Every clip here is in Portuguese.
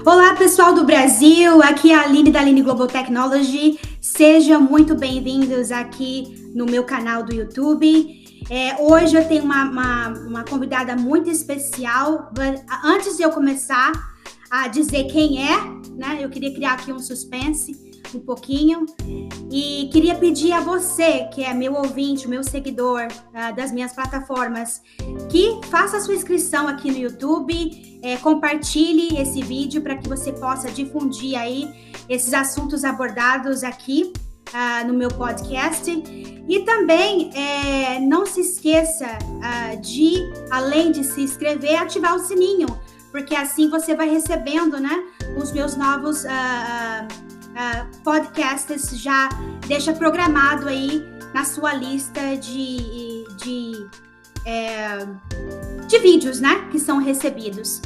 Olá, pessoal do Brasil, aqui é a Aline da Aline Global Technology. Sejam muito bem-vindos aqui no meu canal do YouTube. Hoje eu tenho uma convidada muito especial. Antes de eu começar a dizer quem é, né, eu queria criar aqui um suspense um pouquinho e queria pedir a você, que é meu ouvinte, meu seguidor das minhas plataformas, que faça a sua inscrição aqui no YouTube, compartilhe esse vídeo para que você possa difundir aí esses assuntos abordados aqui no meu podcast. E também não se esqueça de, além de se inscrever, ativar o sininho, porque assim você vai recebendo, né, os meus novos podcasts, já deixa programado aí na sua lista de vídeos, né, que são recebidos.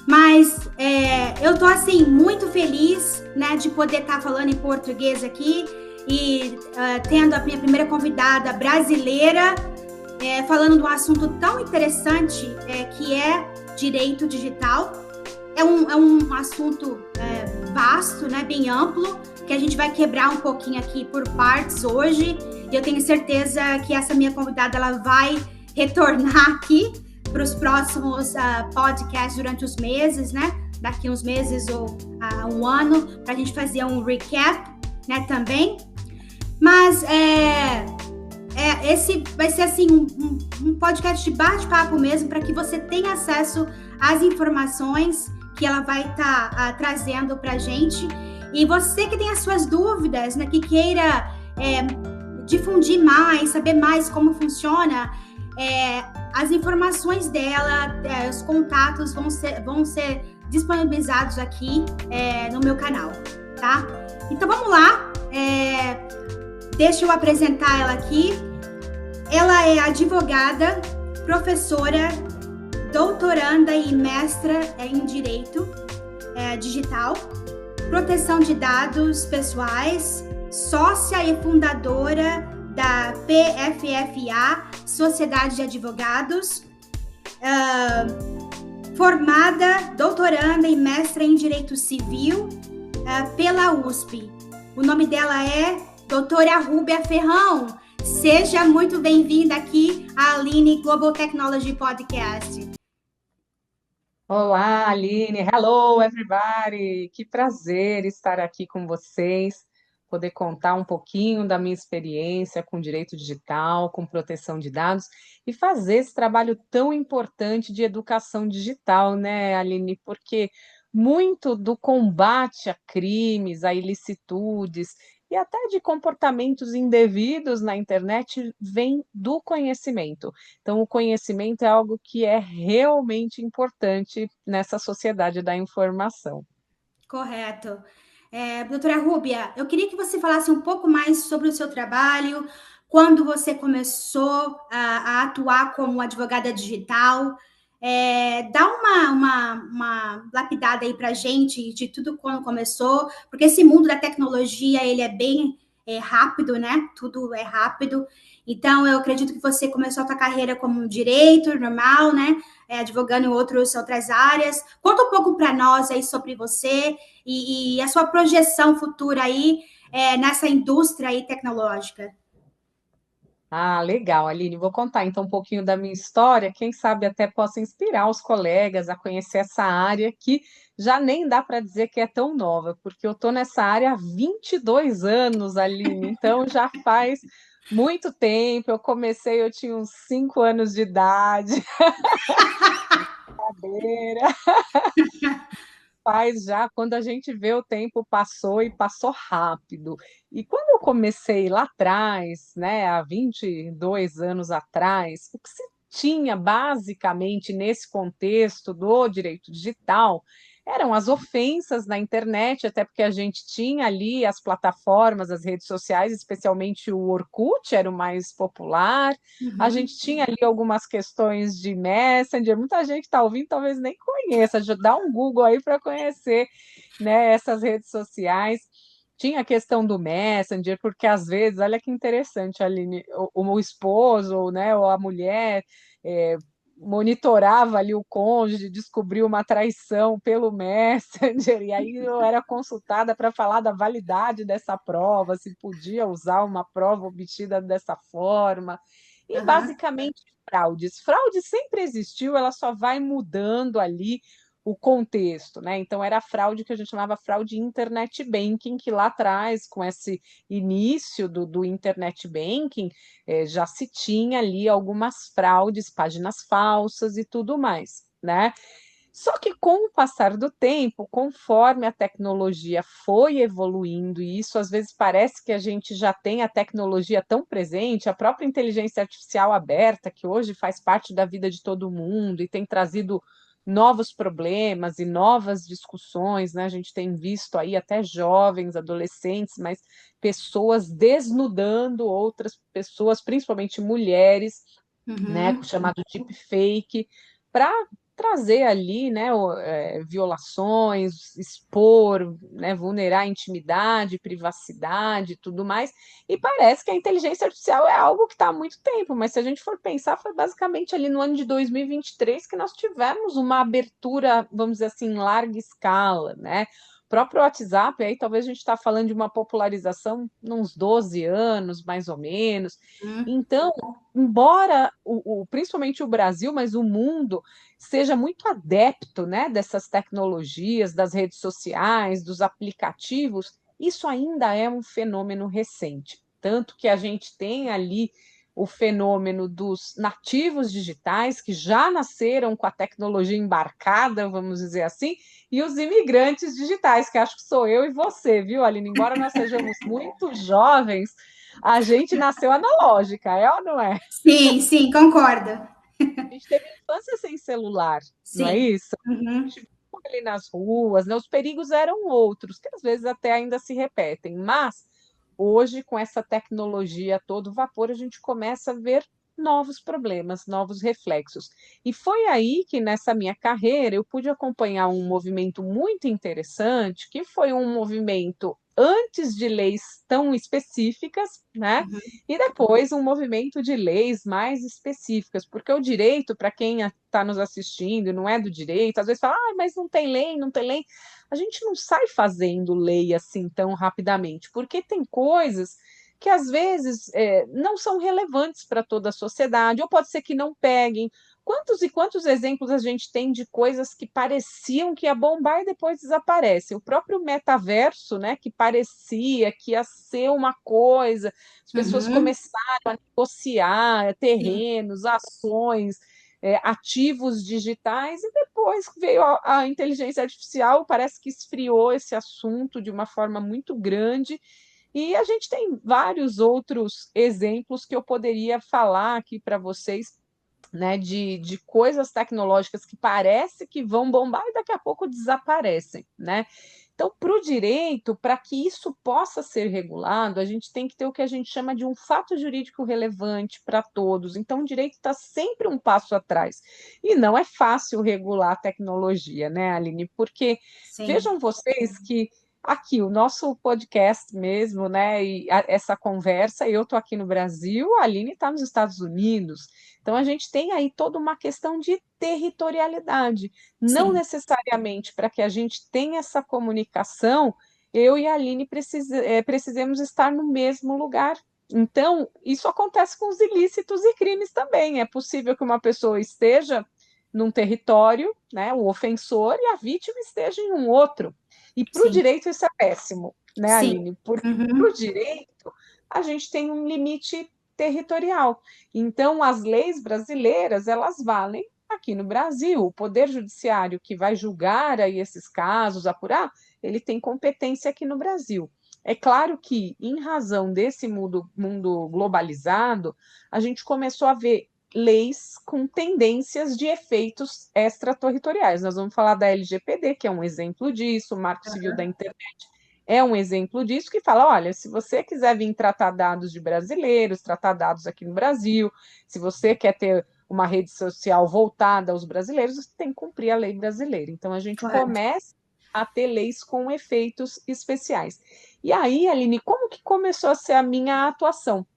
Mas eu tô assim muito feliz, né, de poder estar falando em português aqui e tendo a minha primeira convidada brasileira falando de um assunto tão interessante que é direito digital. É um assunto vasto, né, bem amplo, que a gente vai quebrar um pouquinho aqui por partes hoje. E eu tenho certeza que essa minha convidada ela vai retornar aqui para os próximos podcasts durante os meses, né? Daqui uns meses ou um ano, para a gente fazer um recap, né, também. Mas esse vai ser assim um podcast de bate-papo mesmo, para que você tenha acesso às informações que ela vai estar trazendo para a gente. E você que tem as suas dúvidas, né, que queira difundir mais, saber mais como funciona, as informações dela, os contatos vão ser disponibilizados aqui no meu canal, tá? Então vamos lá, deixa eu apresentar ela aqui. Ela é advogada, professora, doutoranda e mestra em Direito Digital, Proteção de Dados Pessoais, sócia e fundadora da PFFA, Sociedade de Advogados, formada, doutoranda e mestra em Direito Civil pela USP. O nome dela é doutora Rúbia Ferrão. Seja muito bem-vinda aqui à Aline Global Technology Podcast. Olá, Aline. Hello, everybody. Que prazer estar aqui com vocês, poder contar um pouquinho da minha experiência com direito digital, com proteção de dados e fazer esse trabalho tão importante de educação digital, né, Aline? Porque muito do combate a crimes, a ilicitudes e até de comportamentos indevidos na internet vem do conhecimento. Então, o conhecimento é algo que é realmente importante nessa sociedade da informação. Correto. Doutora Rúbia, eu queria que você falasse um pouco mais sobre o seu trabalho, quando você começou a atuar como advogada digital. Dá uma lapidada aí para a gente de tudo quando começou, porque esse mundo da tecnologia, ele é bem rápido, né? Tudo é rápido. Então, eu acredito que você começou a sua carreira como um direito normal, né? Advogando em outras áreas. Conta um pouco para nós aí sobre você e a sua projeção futura aí nessa indústria aí tecnológica. Ah, legal, Aline. Vou contar então um pouquinho da minha história, quem sabe até possa inspirar os colegas a conhecer essa área que já nem dá para dizer que é tão nova, porque eu estou nessa área há 22 anos, Aline, então já faz muito tempo. Eu comecei, eu tinha uns 5 anos de idade. Brincadeira. Faz já, quando a gente vê o tempo passou e passou rápido. E quando eu comecei lá atrás, né, há 22 anos atrás, o que se tinha basicamente nesse contexto do direito digital eram as ofensas na internet, até porque a gente tinha ali as plataformas, as redes sociais, especialmente o Orkut era o mais popular. A Uhum. gente tinha ali algumas questões de Messenger, muita gente está ouvindo, talvez nem conheça, dá um Google aí para conhecer, né, essas redes sociais. Tinha a questão do Messenger, porque às vezes, olha que interessante, Aline, o esposo, né, ou a mulher monitorava ali o cônjuge, descobriu uma traição pelo Messenger, e aí eu era consultada para falar da validade dessa prova, se podia usar uma prova obtida dessa forma, e Aham. basicamente fraudes. Fraude sempre existiu, ela só vai mudando ali o contexto, né? Então era a fraude que a gente chamava fraude internet banking, que lá atrás, com esse início do internet banking, já se tinha ali algumas fraudes, páginas falsas e tudo mais, né? Só que com o passar do tempo, conforme a tecnologia foi evoluindo, e isso às vezes parece que a gente já tem a tecnologia tão presente, a própria inteligência artificial aberta, que hoje faz parte da vida de todo mundo e tem trazido novos problemas e novas discussões, né? A gente tem visto aí até jovens, adolescentes, mas pessoas desnudando outras pessoas, principalmente mulheres, né, Uhum. chamado deepfake, para trazer ali, né, violações, expor, né, vulnerar a intimidade, privacidade e tudo mais. E parece que a inteligência artificial é algo que está há muito tempo, mas se a gente for pensar, foi basicamente ali no ano de 2023 que nós tivemos uma abertura, vamos dizer assim, em larga escala, né? O próprio WhatsApp, aí talvez a gente está falando de uma popularização uns 12 anos, mais ou menos. Uhum. Então, embora principalmente o Brasil, mas o mundo seja muito adepto, né, dessas tecnologias, das redes sociais, dos aplicativos, isso ainda é um fenômeno recente. Tanto que a gente tem ali o fenômeno dos nativos digitais, que já nasceram com a tecnologia embarcada, vamos dizer assim, e os imigrantes digitais, que acho que sou eu e você, viu, Aline? Embora nós sejamos muito jovens, a gente nasceu analógica, é ou não é? Sim, sim, concordo. A gente teve infância sem celular, não é Sim. isso? A Uhum. gente ficou ali nas ruas, né? Os perigos eram outros, que às vezes até ainda se repetem, mas hoje, com essa tecnologia a todo vapor, a gente começa a ver novos problemas, novos reflexos. E foi aí que, nessa minha carreira, eu pude acompanhar um movimento muito interessante, que foi um movimento antes de leis tão específicas, né? Uhum. E depois um movimento de leis mais específicas, porque o direito, para quem está nos assistindo e não é do direito, às vezes fala, ah, mas não tem lei, não tem lei. A gente não sai fazendo lei assim tão rapidamente, porque tem coisas que às vezes não são relevantes para toda a sociedade, ou pode ser que não peguem. Quantos e quantos exemplos a gente tem de coisas que pareciam que ia bombar e depois desaparecem? O próprio metaverso, né, que parecia que ia ser uma coisa, as pessoas Uhum. começaram a negociar Sim. terrenos, ações, ativos digitais, e depois veio a inteligência artificial, parece que esfriou esse assunto de uma forma muito grande, e a gente tem vários outros exemplos que eu poderia falar aqui para vocês, né, de coisas tecnológicas que parece que vão bombar e daqui a pouco desaparecem, né? Então, para o direito, para que isso possa ser regulado, a gente tem que ter o que a gente chama de um fato jurídico relevante para todos. Então, o direito está sempre um passo atrás. E não é fácil regular a tecnologia, né, Aline? Porque Sim. vejam vocês que aqui, o nosso podcast mesmo, né, e essa conversa, eu estou aqui no Brasil, a Aline está nos Estados Unidos. Então, a gente tem aí toda uma questão de territorialidade. Não Sim. necessariamente para que a gente tenha essa comunicação, eu e a Aline precisemos estar no mesmo lugar. Então, isso acontece com os ilícitos e crimes também. É possível que uma pessoa esteja num território, né, o ofensor, e a vítima esteja em um outro. E para o Sim. direito isso é péssimo, né, Sim. Aline? Porque para o Uhum. direito a gente tem um limite territorial. Então, as leis brasileiras, elas valem aqui no Brasil. O Poder Judiciário que vai julgar aí esses casos, apurar, ele tem competência aqui no Brasil. É claro que, em razão desse mundo globalizado, a gente começou a ver leis com tendências de efeitos extraterritoriais. Nós vamos falar da LGPD, que é um exemplo disso, o Marco Civil da Internet é um exemplo disso, que fala, olha, se você quiser vir tratar dados de brasileiros, tratar dados aqui no Brasil, se você quer ter uma rede social voltada aos brasileiros, você tem que cumprir a lei brasileira. Então, a gente Correto. começa a ter leis com efeitos especiais. E aí, Aline, como que começou a ser a minha atuação?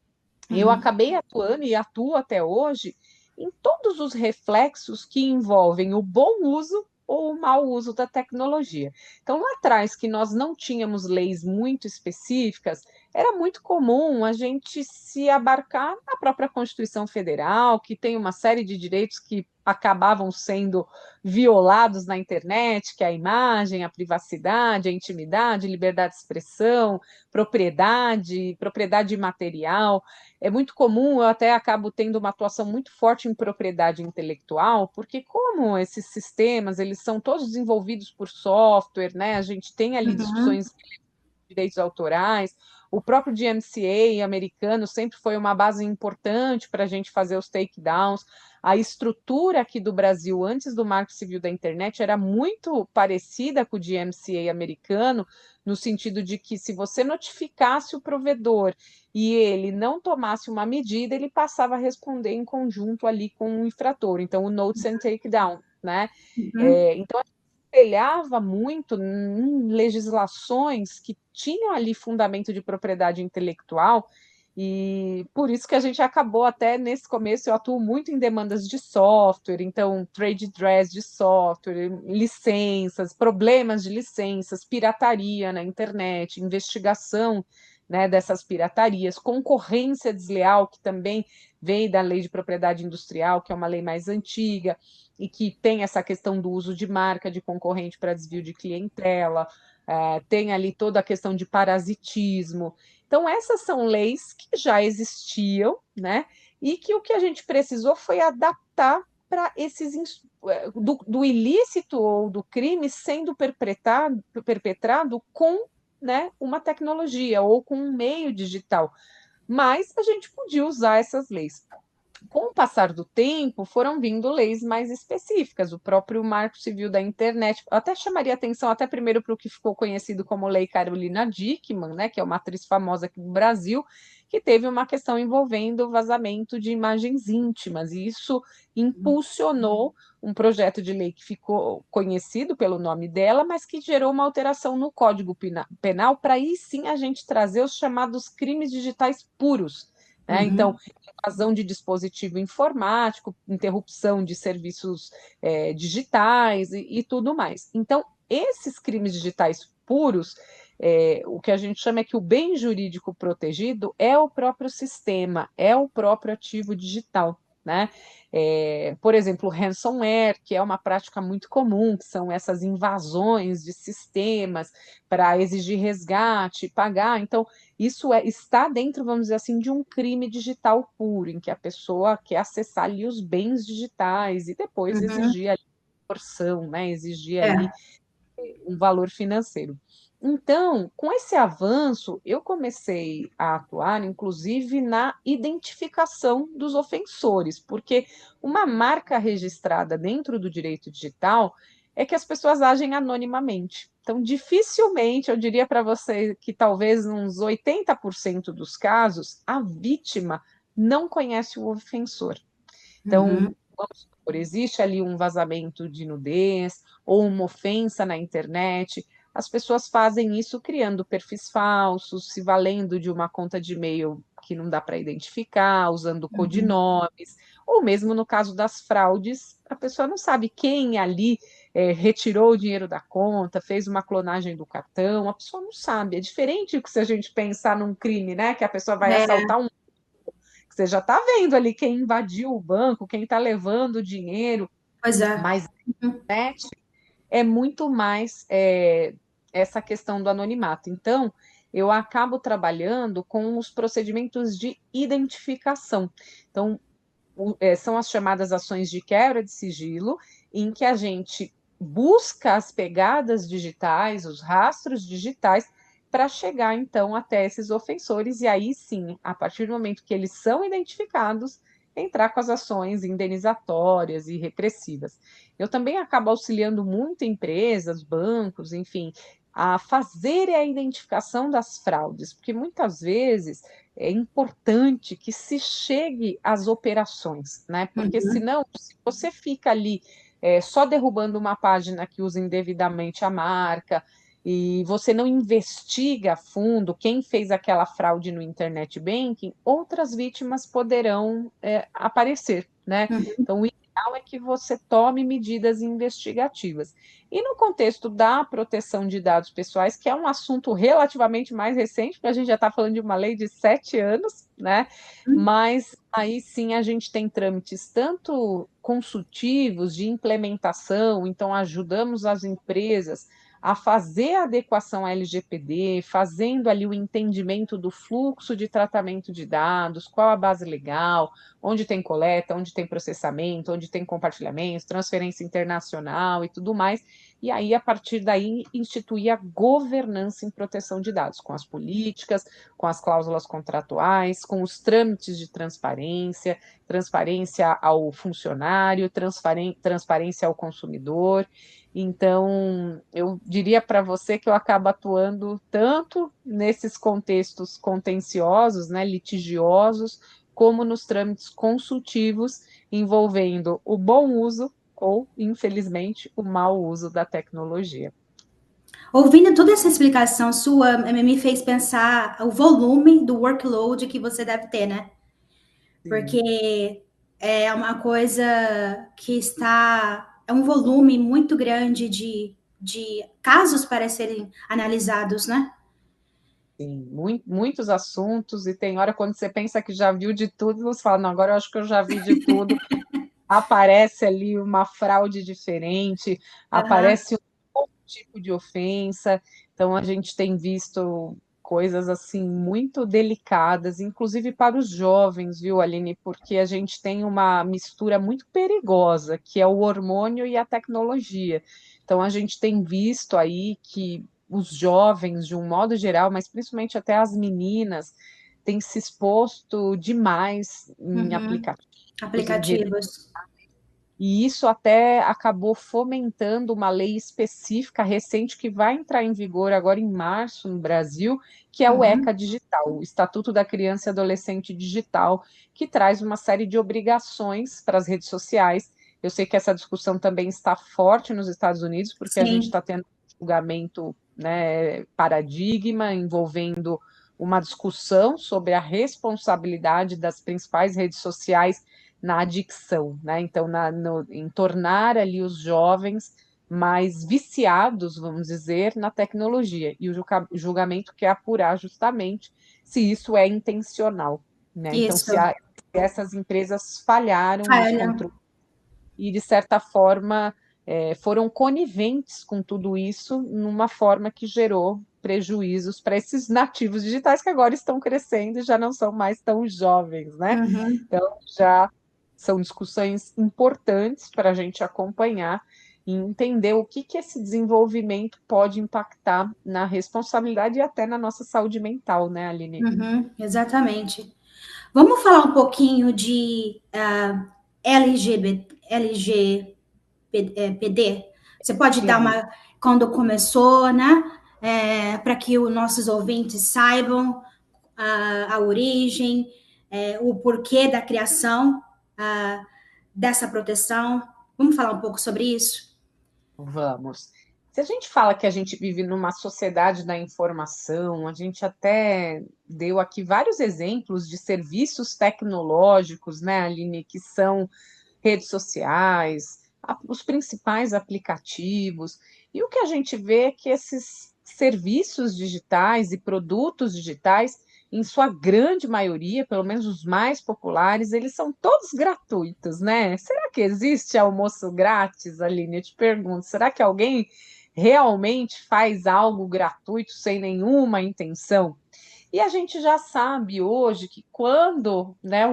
Eu Uhum. acabei atuando e atuo até hoje em todos os reflexos que envolvem o bom uso ou o mau uso da tecnologia. Então, lá atrás, que nós não tínhamos leis muito específicas, era muito comum a gente se abarcar na própria Constituição Federal, que tem uma série de direitos que acabavam sendo violados na internet, que é a imagem, a privacidade, a intimidade, liberdade de expressão, propriedade material. É muito comum, eu até acabo tendo uma atuação muito forte em propriedade intelectual, porque como esses sistemas, eles são todos desenvolvidos por software, né? A gente tem ali Uhum. discussões de direitos autorais, o próprio DMCA americano sempre foi uma base importante para a gente fazer os takedowns. A estrutura aqui do Brasil, antes do Marco Civil da Internet, era muito parecida com o DMCA americano, no sentido de que se você notificasse o provedor e ele não tomasse uma medida, ele passava a responder em conjunto ali com o infrator. Então, o Notice and Takedown, né? Uhum. Então, espelhava muito em legislações que tinham ali fundamento de propriedade intelectual, e por isso que a gente acabou até nesse começo, eu atuo muito em demandas de software, então trade dress de software, licenças, problemas de licenças, pirataria na internet, investigação, né, dessas piratarias, concorrência desleal, que também veio da lei de propriedade industrial, que é uma lei mais antiga, e que tem essa questão do uso de marca de concorrente para desvio de clientela, tem ali toda a questão de parasitismo. Então, essas são leis que já existiam, né? E que o que a gente precisou foi adaptar para esses do ilícito ou do crime sendo perpetrado com, né, uma tecnologia ou com um meio digital. Mas a gente podia usar essas leis. Com o passar do tempo, foram vindo leis mais específicas, o próprio Marco Civil da Internet. Eu até chamaria atenção até primeiro para o que ficou conhecido como Lei Carolina Dickmann, né, que é uma atriz famosa aqui no Brasil, que teve uma questão envolvendo vazamento de imagens íntimas, e isso impulsionou um projeto de lei que ficou conhecido pelo nome dela, mas que gerou uma alteração no Código Penal para aí sim a gente trazer os chamados crimes digitais puros. Né? Então, Uhum. invasão de dispositivo informático, interrupção de serviços digitais e tudo mais. Então, esses crimes digitais puros, o que a gente chama é que o bem jurídico protegido é o próprio sistema, é o próprio ativo digital. Né? Por exemplo, o ransomware, que é uma prática muito comum, que são essas invasões de sistemas para exigir resgate, pagar. Então, isso está dentro, vamos dizer assim, de um crime digital puro, em que a pessoa quer acessar ali os bens digitais e depois Uhum. exigir ali porção, né? Exigir ali É. um valor financeiro. Então, com esse avanço, eu comecei a atuar, inclusive, na identificação dos ofensores, porque uma marca registrada dentro do direito digital é que as pessoas agem anonimamente. Então, dificilmente, eu diria para você que talvez uns 80% dos casos, a vítima não conhece o ofensor. Uhum. Então, vamos supor, existe ali um vazamento de nudez ou uma ofensa na internet. As pessoas fazem isso criando perfis falsos, se valendo de uma conta de e-mail que não dá para identificar, usando Uhum. codinomes, ou mesmo no caso das fraudes, a pessoa não sabe quem ali retirou o dinheiro da conta, fez uma clonagem do cartão, a pessoa não sabe. É diferente do que se a gente pensar num crime, né? Que a pessoa vai É, assaltar um, você já está vendo ali quem invadiu o banco, quem está levando o dinheiro, pois é. mas Uhum. né, é muito mais essa questão do anonimato. Então, eu acabo trabalhando com os procedimentos de identificação. Então, são as chamadas ações de quebra de sigilo, em que a gente busca as pegadas digitais, os rastros digitais, para chegar então até esses ofensores, e aí sim, a partir do momento que eles são identificados, entrar com as ações indenizatórias e repressivas. Eu também acabo auxiliando muito empresas, bancos, enfim, a fazer a identificação das fraudes, porque muitas vezes é importante que se chegue às operações, né? Porque Uhum. senão, se você fica ali só derrubando uma página que usa indevidamente a marca, e você não investiga a fundo quem fez aquela fraude no internet banking, outras vítimas poderão aparecer, né? Uhum. Então, o ideal é que você tome medidas investigativas. E no contexto da proteção de dados pessoais, que é um assunto relativamente mais recente, porque a gente já está falando de uma lei de 7 anos, né? Mas aí sim a gente tem trâmites tanto consultivos de implementação, então ajudamos as empresas a fazer a adequação à LGPD, fazendo ali o entendimento do fluxo de tratamento de dados, qual a base legal, onde tem coleta, onde tem processamento, onde tem compartilhamento, transferência internacional e tudo mais. E aí, a partir daí, instituir a governança em proteção de dados, com as políticas, com as cláusulas contratuais, com os trâmites de transparência, transparência ao funcionário, transparência ao consumidor. Então, eu diria para você que eu acabo atuando tanto nesses contextos contenciosos, né, litigiosos, como nos trâmites consultivos envolvendo o bom uso ou, infelizmente, o mau uso da tecnologia. Ouvindo toda essa explicação sua, me fez pensar o volume do workload que você deve ter, né? Sim. Porque é uma coisa que está. É um volume muito grande de casos para serem analisados, né? Sim, muitos assuntos, e tem hora quando você pensa que já viu de tudo, você fala, não, agora eu acho que eu já vi de tudo. Aparece ali uma fraude diferente, Aham. aparece um outro tipo de ofensa. Então a gente tem visto coisas assim muito delicadas, inclusive para os jovens, viu, Aline? Porque a gente tem uma mistura muito perigosa, que é o hormônio e a tecnologia. Então a gente tem visto aí que os jovens, de um modo geral, mas principalmente até as meninas, têm se exposto demais em Uhum. aplicativos, em redes, Aplicativos. e isso até acabou fomentando uma lei específica recente que vai entrar em vigor agora em março no Brasil, que é o Uhum. ECA Digital, o Estatuto da Criança e Adolescente Digital, que traz uma série de obrigações para as redes sociais. Eu sei que essa discussão também está forte nos Estados Unidos, porque a gente Sim. está tendo um julgamento, né, paradigma envolvendo uma discussão sobre a responsabilidade das principais redes sociais na adicção, né? Então, em tornar ali os jovens mais viciados, vamos dizer, na tecnologia. E o julgamento quer apurar justamente se isso é intencional, né? Então, Isso. se essas empresas falharam nos Olha. controles e, de certa forma, foram coniventes com tudo isso, numa forma que gerou prejuízos para esses nativos digitais que agora estão crescendo e já não são mais tão jovens, né? Uhum. Então, já são discussões importantes para a gente acompanhar e entender o que esse desenvolvimento pode impactar na responsabilidade e até na nossa saúde mental, né, Aline? Uhum. Exatamente. Vamos falar um pouquinho de LGPD? Você pode dar Beleza. uma quando começou, né? Para que os nossos ouvintes saibam a origem, o porquê da criação dessa proteção. Vamos falar um pouco sobre isso? Vamos. Se a gente fala que a gente vive numa sociedade da informação, a gente até deu aqui vários exemplos de serviços tecnológicos, né, Aline, que são redes sociais, os principais aplicativos. E o que a gente vê é que esses serviços digitais e produtos digitais, em sua grande maioria, pelo menos os mais populares, eles são todos gratuitos, né? Será que existe almoço grátis, Aline? Eu te pergunto, será que alguém realmente faz algo gratuito sem nenhuma intenção? E a gente já sabe hoje que quando, né,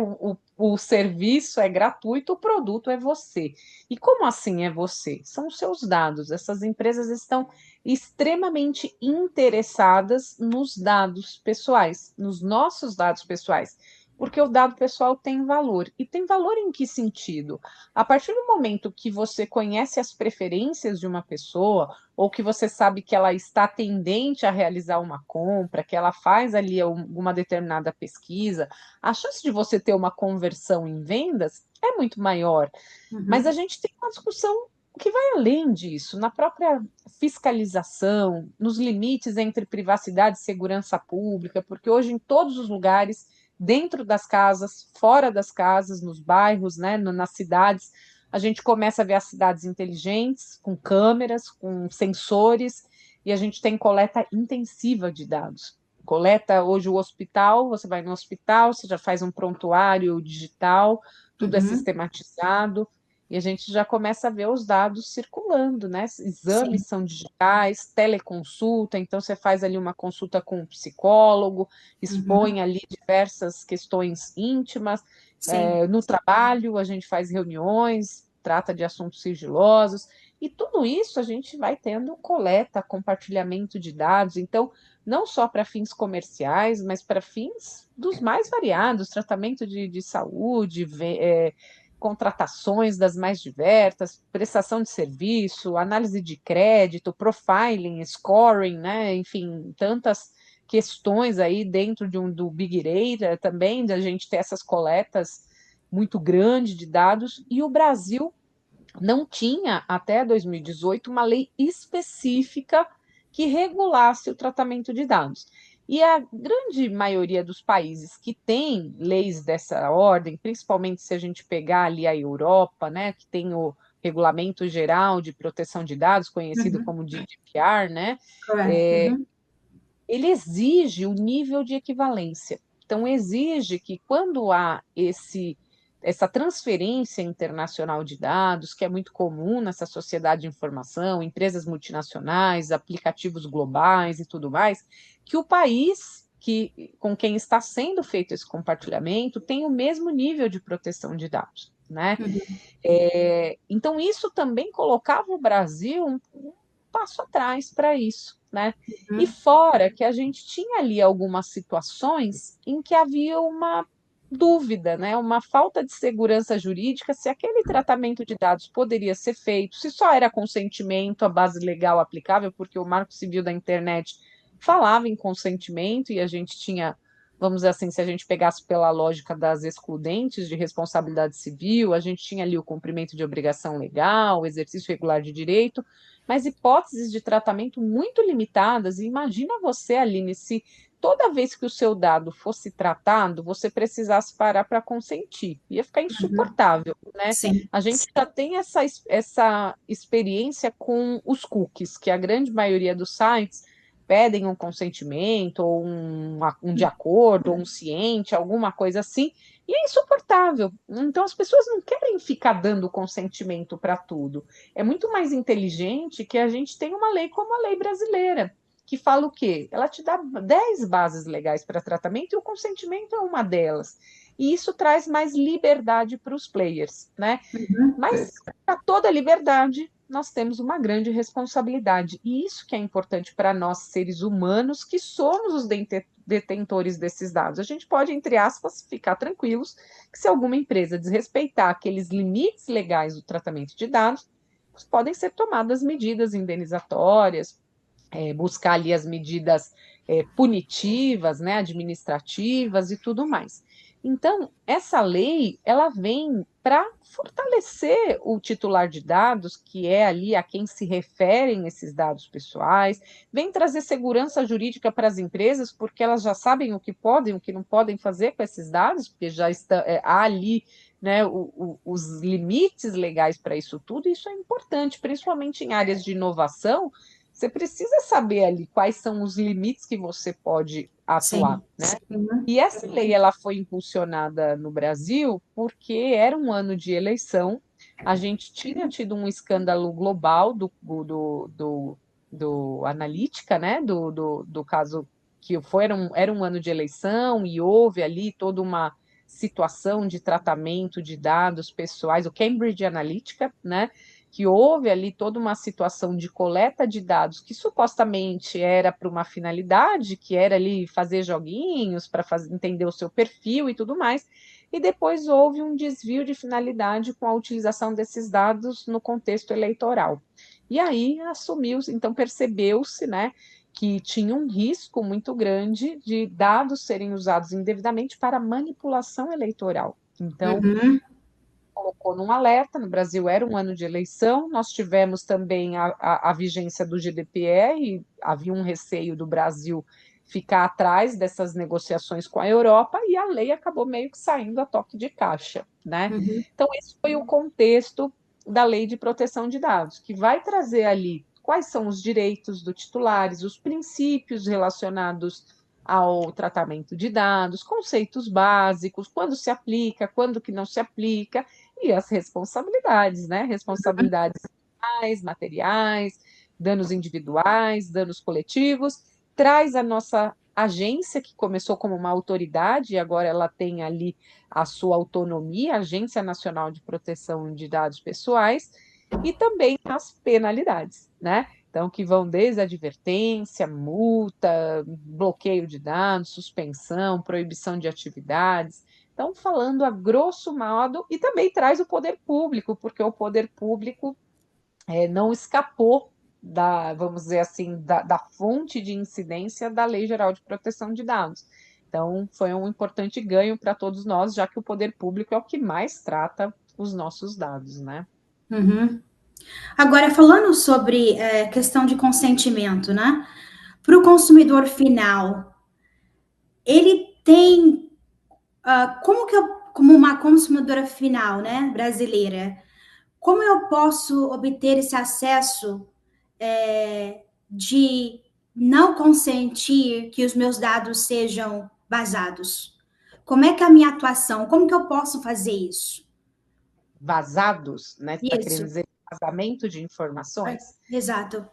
o serviço é gratuito, o produto é você. E como assim é você? São os seus dados. Essas empresas estão extremamente interessadas nos dados pessoais, nos nossos dados pessoais. Porque o dado pessoal tem valor. E tem valor em que sentido? A partir do momento que você conhece as preferências de uma pessoa, ou que você sabe que ela está tendente a realizar uma compra, que ela faz ali alguma determinada pesquisa, a chance de você ter uma conversão em vendas é muito maior. Mas a Uhum. gente tem uma discussão o que vai além disso, na própria fiscalização, nos limites entre privacidade e segurança pública, porque hoje em todos os lugares, dentro das casas, fora das casas, nos bairros, né, nas cidades, a gente começa a ver as cidades inteligentes, com câmeras, com sensores, e a gente tem coleta intensiva de dados. Coleta hoje o hospital, você vai no hospital, você já faz um prontuário digital, tudo é Uhum. sistematizado, e a gente já começa a ver os dados circulando, né? Sim. Exames são digitais, teleconsulta, então você faz ali uma consulta com um psicólogo, Uhum. expõe ali diversas questões íntimas. Sim. No trabalho, a gente faz reuniões, trata de assuntos sigilosos, e tudo isso a gente vai tendo coleta, compartilhamento de dados, então, não só para fins comerciais, mas para fins dos mais variados, tratamento de saúde, contratações das mais diversas, prestação de serviço, análise de crédito, profiling, scoring, né? Enfim, tantas questões aí dentro do Big Data também, de a gente ter essas coletas muito grandes de dados, e o Brasil não tinha, até 2018, uma lei específica que regulasse o tratamento de dados. E a grande maioria dos países que tem leis dessa ordem, principalmente se a gente pegar ali a Europa, né, que tem o Regulamento Geral de Proteção de Dados, conhecido Uhum. como GDPR, né, Correto. é, Uhum. ele exige o nível de equivalência. Então, exige que quando há essa transferência internacional de dados, que é muito comum nessa sociedade de informação, empresas multinacionais, aplicativos globais e tudo mais, que o país com quem está sendo feito esse compartilhamento tem o mesmo nível de proteção de dados, né? Uhum. Então, isso também colocava o Brasil um passo atrás para isso, né? E Uhum. fora que a gente tinha ali algumas situações em que havia uma dúvida, né? Uma falta de segurança jurídica se aquele tratamento de dados poderia ser feito, se só era consentimento a base legal aplicável, porque o Marco Civil da Internet falava em consentimento e a gente tinha, vamos dizer assim, se a gente pegasse pela lógica das excludentes de responsabilidade civil, a gente tinha ali o cumprimento de obrigação legal, o exercício regular de direito, mas hipóteses de tratamento muito limitadas. E imagina você, Aline, se toda vez que o seu dado fosse tratado, você precisasse parar para consentir. Ia ficar Uhum. insuportável, né? Sim. A gente já tem essa experiência com os cookies, que a grande maioria dos sites pedem um consentimento, ou um de acordo, ou um ciente, alguma coisa assim, e é insuportável. Então, as pessoas não querem ficar dando consentimento para tudo. É muito mais inteligente que a gente tenha uma lei como a lei brasileira, que fala o quê? Ela te dá 10 bases legais para tratamento e o consentimento é uma delas. E isso traz mais liberdade para os players, né? Uhum. Mas para toda liberdade, nós temos uma grande responsabilidade. E isso que é importante para nós, seres humanos, que somos os detentores desses dados. A gente pode, entre aspas, ficar tranquilos que se alguma empresa desrespeitar aqueles limites legais do tratamento de dados, podem ser tomadas medidas indenizatórias, buscar ali as medidas punitivas, né, administrativas e tudo mais. Então, essa lei, ela vem para fortalecer o titular de dados, que é ali a quem se referem esses dados pessoais, vem trazer segurança jurídica para as empresas, porque elas já sabem o que podem, o que não podem fazer com esses dados, porque já está, há ali, né, os limites legais para isso tudo, e isso é importante, principalmente em áreas de inovação. Você precisa saber ali quais são os limites que você pode atuar, Sim. né? Uhum. E essa lei ela foi impulsionada no Brasil porque era um ano de eleição. A gente tinha tido um escândalo global do Analítica, né? Do caso que era um ano de eleição e houve ali toda uma situação de tratamento de dados pessoais, o Cambridge Analytica, né? Que houve ali toda uma situação de coleta de dados que supostamente era para uma finalidade, que era ali fazer joguinhos para entender o seu perfil e tudo mais, e depois houve um desvio de finalidade com a utilização desses dados no contexto eleitoral. E aí assumiu, então percebeu-se, né, que tinha um risco muito grande de dados serem usados indevidamente para manipulação eleitoral. Então, Uhum. colocou num alerta. No Brasil era um ano de eleição, nós tivemos também a vigência do GDPR, havia um receio do Brasil ficar atrás dessas negociações com a Europa, e a lei acabou meio que saindo a toque de caixa, né? Uhum. Então, esse foi o contexto da Lei de Proteção de Dados, que vai trazer ali quais são os direitos dos titulares, os princípios relacionados ao tratamento de dados, conceitos básicos, quando se aplica, quando que não se aplica, e as responsabilidades, né? Responsabilidades materiais, danos individuais, danos coletivos, traz a nossa agência, que começou como uma autoridade, e agora ela tem ali a sua autonomia, Agência Nacional de Proteção de Dados Pessoais, e também as penalidades, né? Então, que vão desde a advertência, multa, bloqueio de dados, suspensão, proibição de atividades. Então, falando a grosso modo, e também traz o poder público, porque o poder público não escapou da, vamos dizer assim, da fonte de incidência da Lei Geral de Proteção de Dados. Então, foi um importante ganho para todos nós, já que o poder público é o que mais trata os nossos dados, né? Uhum. Agora, falando sobre questão de consentimento, né? Para o consumidor final, ele tem, como que eu, como uma consumidora final, né, brasileira, como eu posso obter esse acesso de não consentir que os meus dados sejam vazados? Como é que é a minha atuação? Como que eu posso fazer isso? Vazados, né? Você está querendo Isso, dizer vazamento de informações? exato.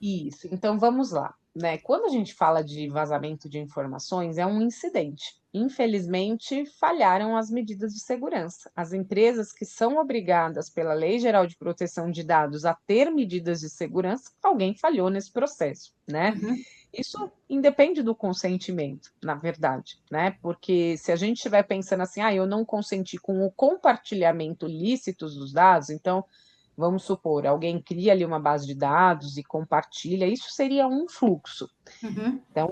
Isso, então vamos lá, né? Quando a gente fala de vazamento de informações, é um incidente. Infelizmente, falharam as medidas de segurança. As empresas que são obrigadas pela Lei Geral de Proteção de Dados a ter medidas de segurança, alguém falhou nesse processo, né? Uhum, Isso independe do consentimento, na verdade, né? Porque se a gente estiver pensando assim, eu não consenti com o compartilhamento lícito dos dados, então vamos supor, alguém cria ali uma base de dados e compartilha, isso seria um fluxo. uhum, Então,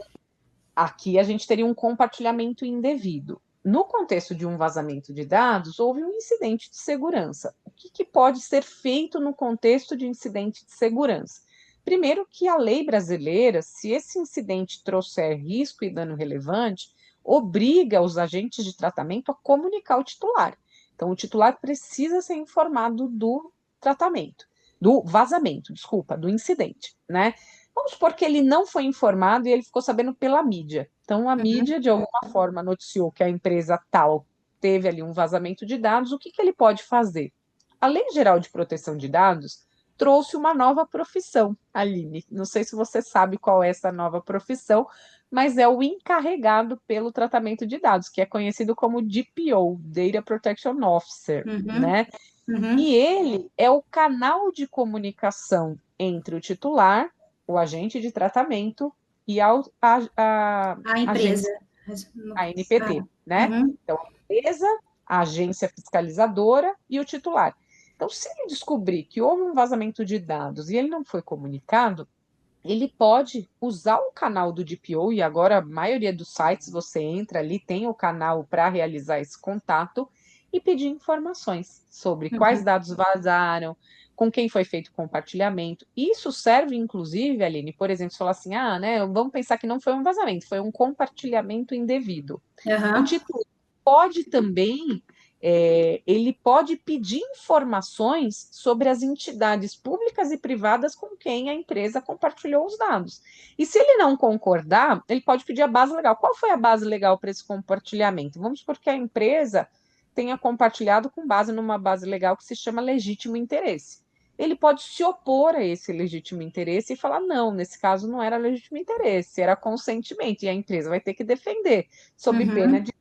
aqui a gente teria um compartilhamento indevido. No contexto de um vazamento de dados, houve um incidente de segurança. O que pode ser feito no contexto de incidente de segurança? Primeiro, que a lei brasileira, se esse incidente trouxer risco e dano relevante, obriga os agentes de tratamento a comunicar ao titular. Então, o titular precisa ser informado do tratamento, do vazamento, desculpa, do incidente, né? Vamos supor que ele não foi informado e ele ficou sabendo pela mídia. Então, a uhum, mídia, de alguma forma, noticiou que a empresa tal teve ali um vazamento de dados. O que ele pode fazer? A Lei Geral de Proteção de Dados trouxe uma nova profissão, Aline. Não sei se você sabe qual é essa nova profissão, mas é o encarregado pelo tratamento de dados, que é conhecido como DPO, Data Protection Officer, uhum, né? uhum. E ele é o canal de comunicação entre o titular, o agente de tratamento e a A empresa. agência, a NPT, né? Uhum, Então, a empresa, a agência fiscalizadora e o titular. Então, se ele descobrir que houve um vazamento de dados e ele não foi comunicado, ele pode usar o canal do DPO, e agora a maioria dos sites você entra ali, tem o canal para realizar esse contato e pedir informações sobre quais uhum, dados vazaram, com quem foi feito o compartilhamento. Isso serve, inclusive, Aline, por exemplo, se falar assim, né, vamos pensar que não foi um vazamento, foi um compartilhamento indevido. O uhum, titular pode também, ele pode pedir informações sobre as entidades públicas e privadas com quem a empresa compartilhou os dados. E se ele não concordar, ele pode pedir a base legal. Qual foi a base legal para esse compartilhamento? Vamos supor que a empresa tenha compartilhado com base numa base legal que se chama legítimo interesse. Ele pode se opor a esse legítimo interesse e falar: não, nesse caso não era legítimo interesse, era consentimento, e a empresa vai ter que defender, sob pena uhum, de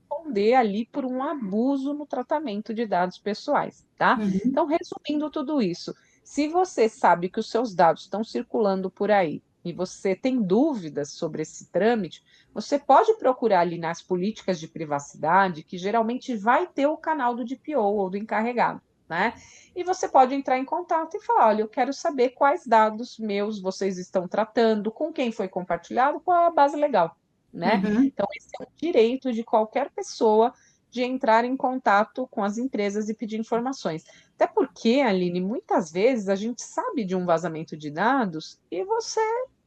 responder ali por um abuso no tratamento de dados pessoais, tá? uhum, Então, resumindo tudo isso, se você sabe que os seus dados estão circulando por aí e você tem dúvidas sobre esse trâmite, você pode procurar ali nas políticas de privacidade, que geralmente vai ter o canal do DPO ou do encarregado, né? E você pode entrar em contato e falar: olha, eu quero saber quais dados meus vocês estão tratando, com quem foi compartilhado, qual é a base legal, né? uhum. Então, esse é um direito de qualquer pessoa de entrar em contato com as empresas e pedir informações. Até porque, Aline, muitas vezes a gente sabe de um vazamento de dados e você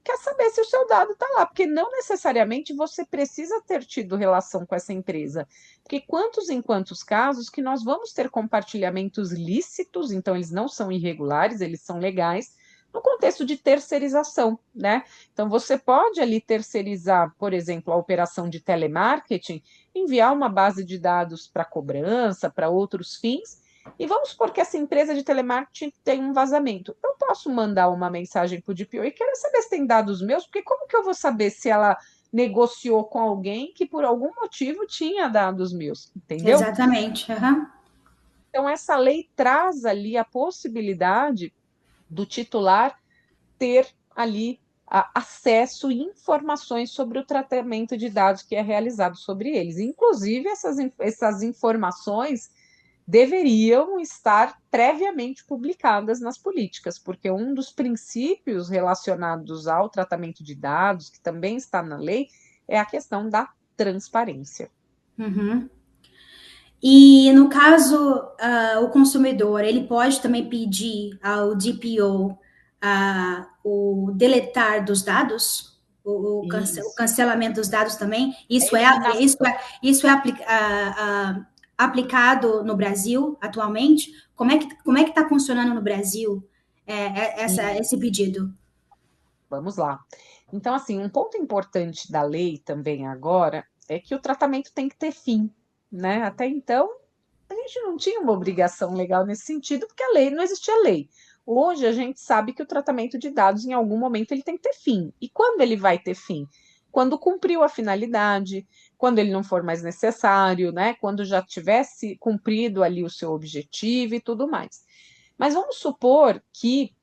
quer saber se o seu dado está lá, porque não necessariamente você precisa ter tido relação com essa empresa. Porque quantos em quantos casos que nós vamos ter compartilhamentos lícitos, então eles não são irregulares, eles são legais, no contexto de terceirização, né? Então você pode ali terceirizar, por exemplo, a operação de telemarketing, enviar uma base de dados para cobrança, para outros fins, e vamos supor que essa empresa de telemarketing tem um vazamento. Eu posso mandar uma mensagem para o DPO e quero saber se tem dados meus, porque como que eu vou saber se ela negociou com alguém que por algum motivo tinha dados meus, entendeu? Exatamente. Uhum. Então, essa lei traz ali a possibilidade do titular ter ali acesso e informações sobre o tratamento de dados que é realizado sobre eles. Inclusive, essas informações deveriam estar previamente publicadas nas políticas, porque um dos princípios relacionados ao tratamento de dados, que também está na lei, é a questão da transparência. Uhum. E no caso, o consumidor, ele pode também pedir ao DPO o deletar dos dados, o Isso. cancelamento dos dados também. A eliminação. Isso é aplicado no Brasil atualmente? Como é que está funcionando no Brasil esse pedido? Vamos lá. Então, assim, um ponto importante da lei também agora é que o tratamento tem que ter fim, né? Até então, a gente não tinha uma obrigação legal nesse sentido, porque a lei não existia lei. Hoje a gente sabe que o tratamento de dados, em algum momento, ele tem que ter fim. E quando ele vai ter fim? Quando cumpriu a finalidade, quando ele não for mais necessário, né? Quando já tivesse cumprido ali o seu objetivo e tudo mais. Mas vamos supor que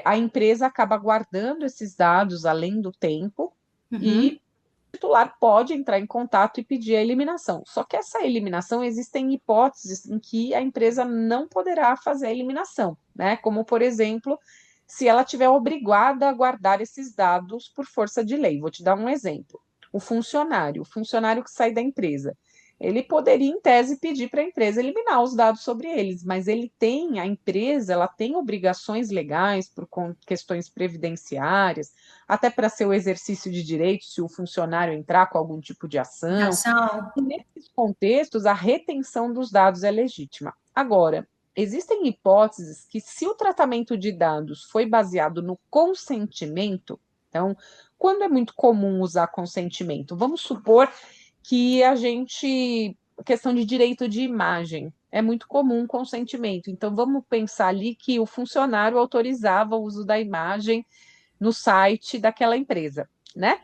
a empresa acaba guardando esses dados além do tempo Uhum. e o titular pode entrar em contato e pedir a eliminação. Só que essa eliminação existem hipóteses em que a empresa não poderá fazer a eliminação, né? Como, por exemplo, se ela tiver obrigada a guardar esses dados por força de lei. Vou te dar um exemplo. O funcionário que sai da empresa, ele poderia, em tese, pedir para a empresa eliminar os dados sobre eles, mas a empresa, ela tem obrigações legais por questões previdenciárias, até para seu exercício de direitos, se o funcionário entrar com algum tipo de ação. Ação. E nesses contextos, a retenção dos dados é legítima. Agora, existem hipóteses que, se o tratamento de dados foi baseado no consentimento, então, quando é muito comum usar consentimento? Vamos supor que questão de direito de imagem, é muito comum consentimento. Então, vamos pensar ali que o funcionário autorizava o uso da imagem no site daquela empresa, né?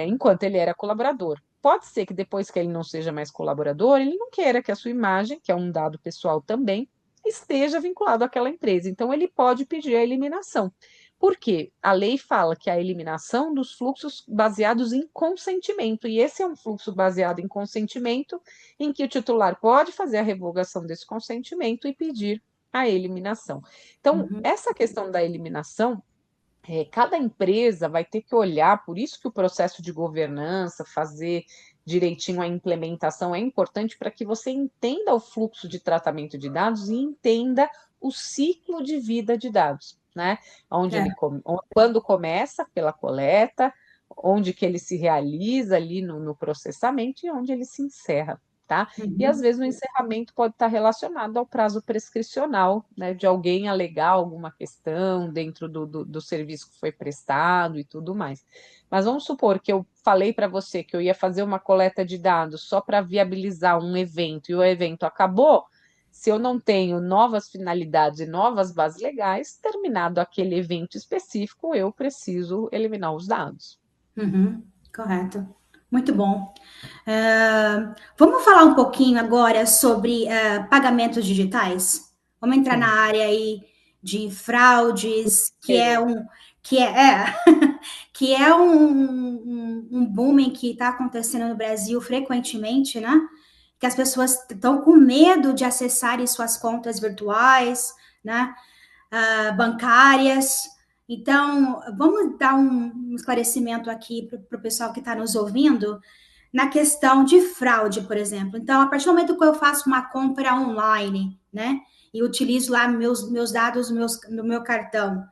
Enquanto ele era colaborador. Pode ser que depois que ele não seja mais colaborador, ele não queira que a sua imagem, que é um dado pessoal também, esteja vinculado àquela empresa. Então, ele pode pedir a eliminação. Por quê? A lei fala que a eliminação dos fluxos baseados em consentimento, e esse é um fluxo baseado em consentimento, em que o titular pode fazer a revogação desse consentimento e pedir a eliminação. Então, Uhum. essa questão da eliminação cada empresa vai ter que olhar, por isso que o processo de governança, fazer direitinho a implementação é importante para que você entenda o fluxo de tratamento de dados e entenda o ciclo de vida de dados, né? Quando começa pela coleta, onde que ele se realiza ali no processamento e onde ele se encerra. Tá? E às Uhum. vezes o encerramento pode estar relacionado ao prazo prescricional, né, de alguém alegar alguma questão dentro do serviço que foi prestado e tudo mais. Mas vamos supor que eu falei para você que eu ia fazer uma coleta de dados só para viabilizar um evento e o evento acabou. Se eu não tenho novas finalidades e novas bases legais, terminado aquele evento específico, eu preciso eliminar os dados. Uhum. Correto. Muito bom. Vamos falar um pouquinho agora sobre pagamentos digitais? Vamos entrar na Sim. área aí de fraudes, É. que é, que é um booming que está acontecendo no Brasil frequentemente, né? Que as pessoas estão com medo de acessarem suas contas virtuais, né? Bancárias. Então, vamos dar um esclarecimento aqui para o pessoal que está nos ouvindo na questão de fraude, por exemplo. Então, a partir do momento que eu faço uma compra online, né, e utilizo lá meus dados no meu cartão,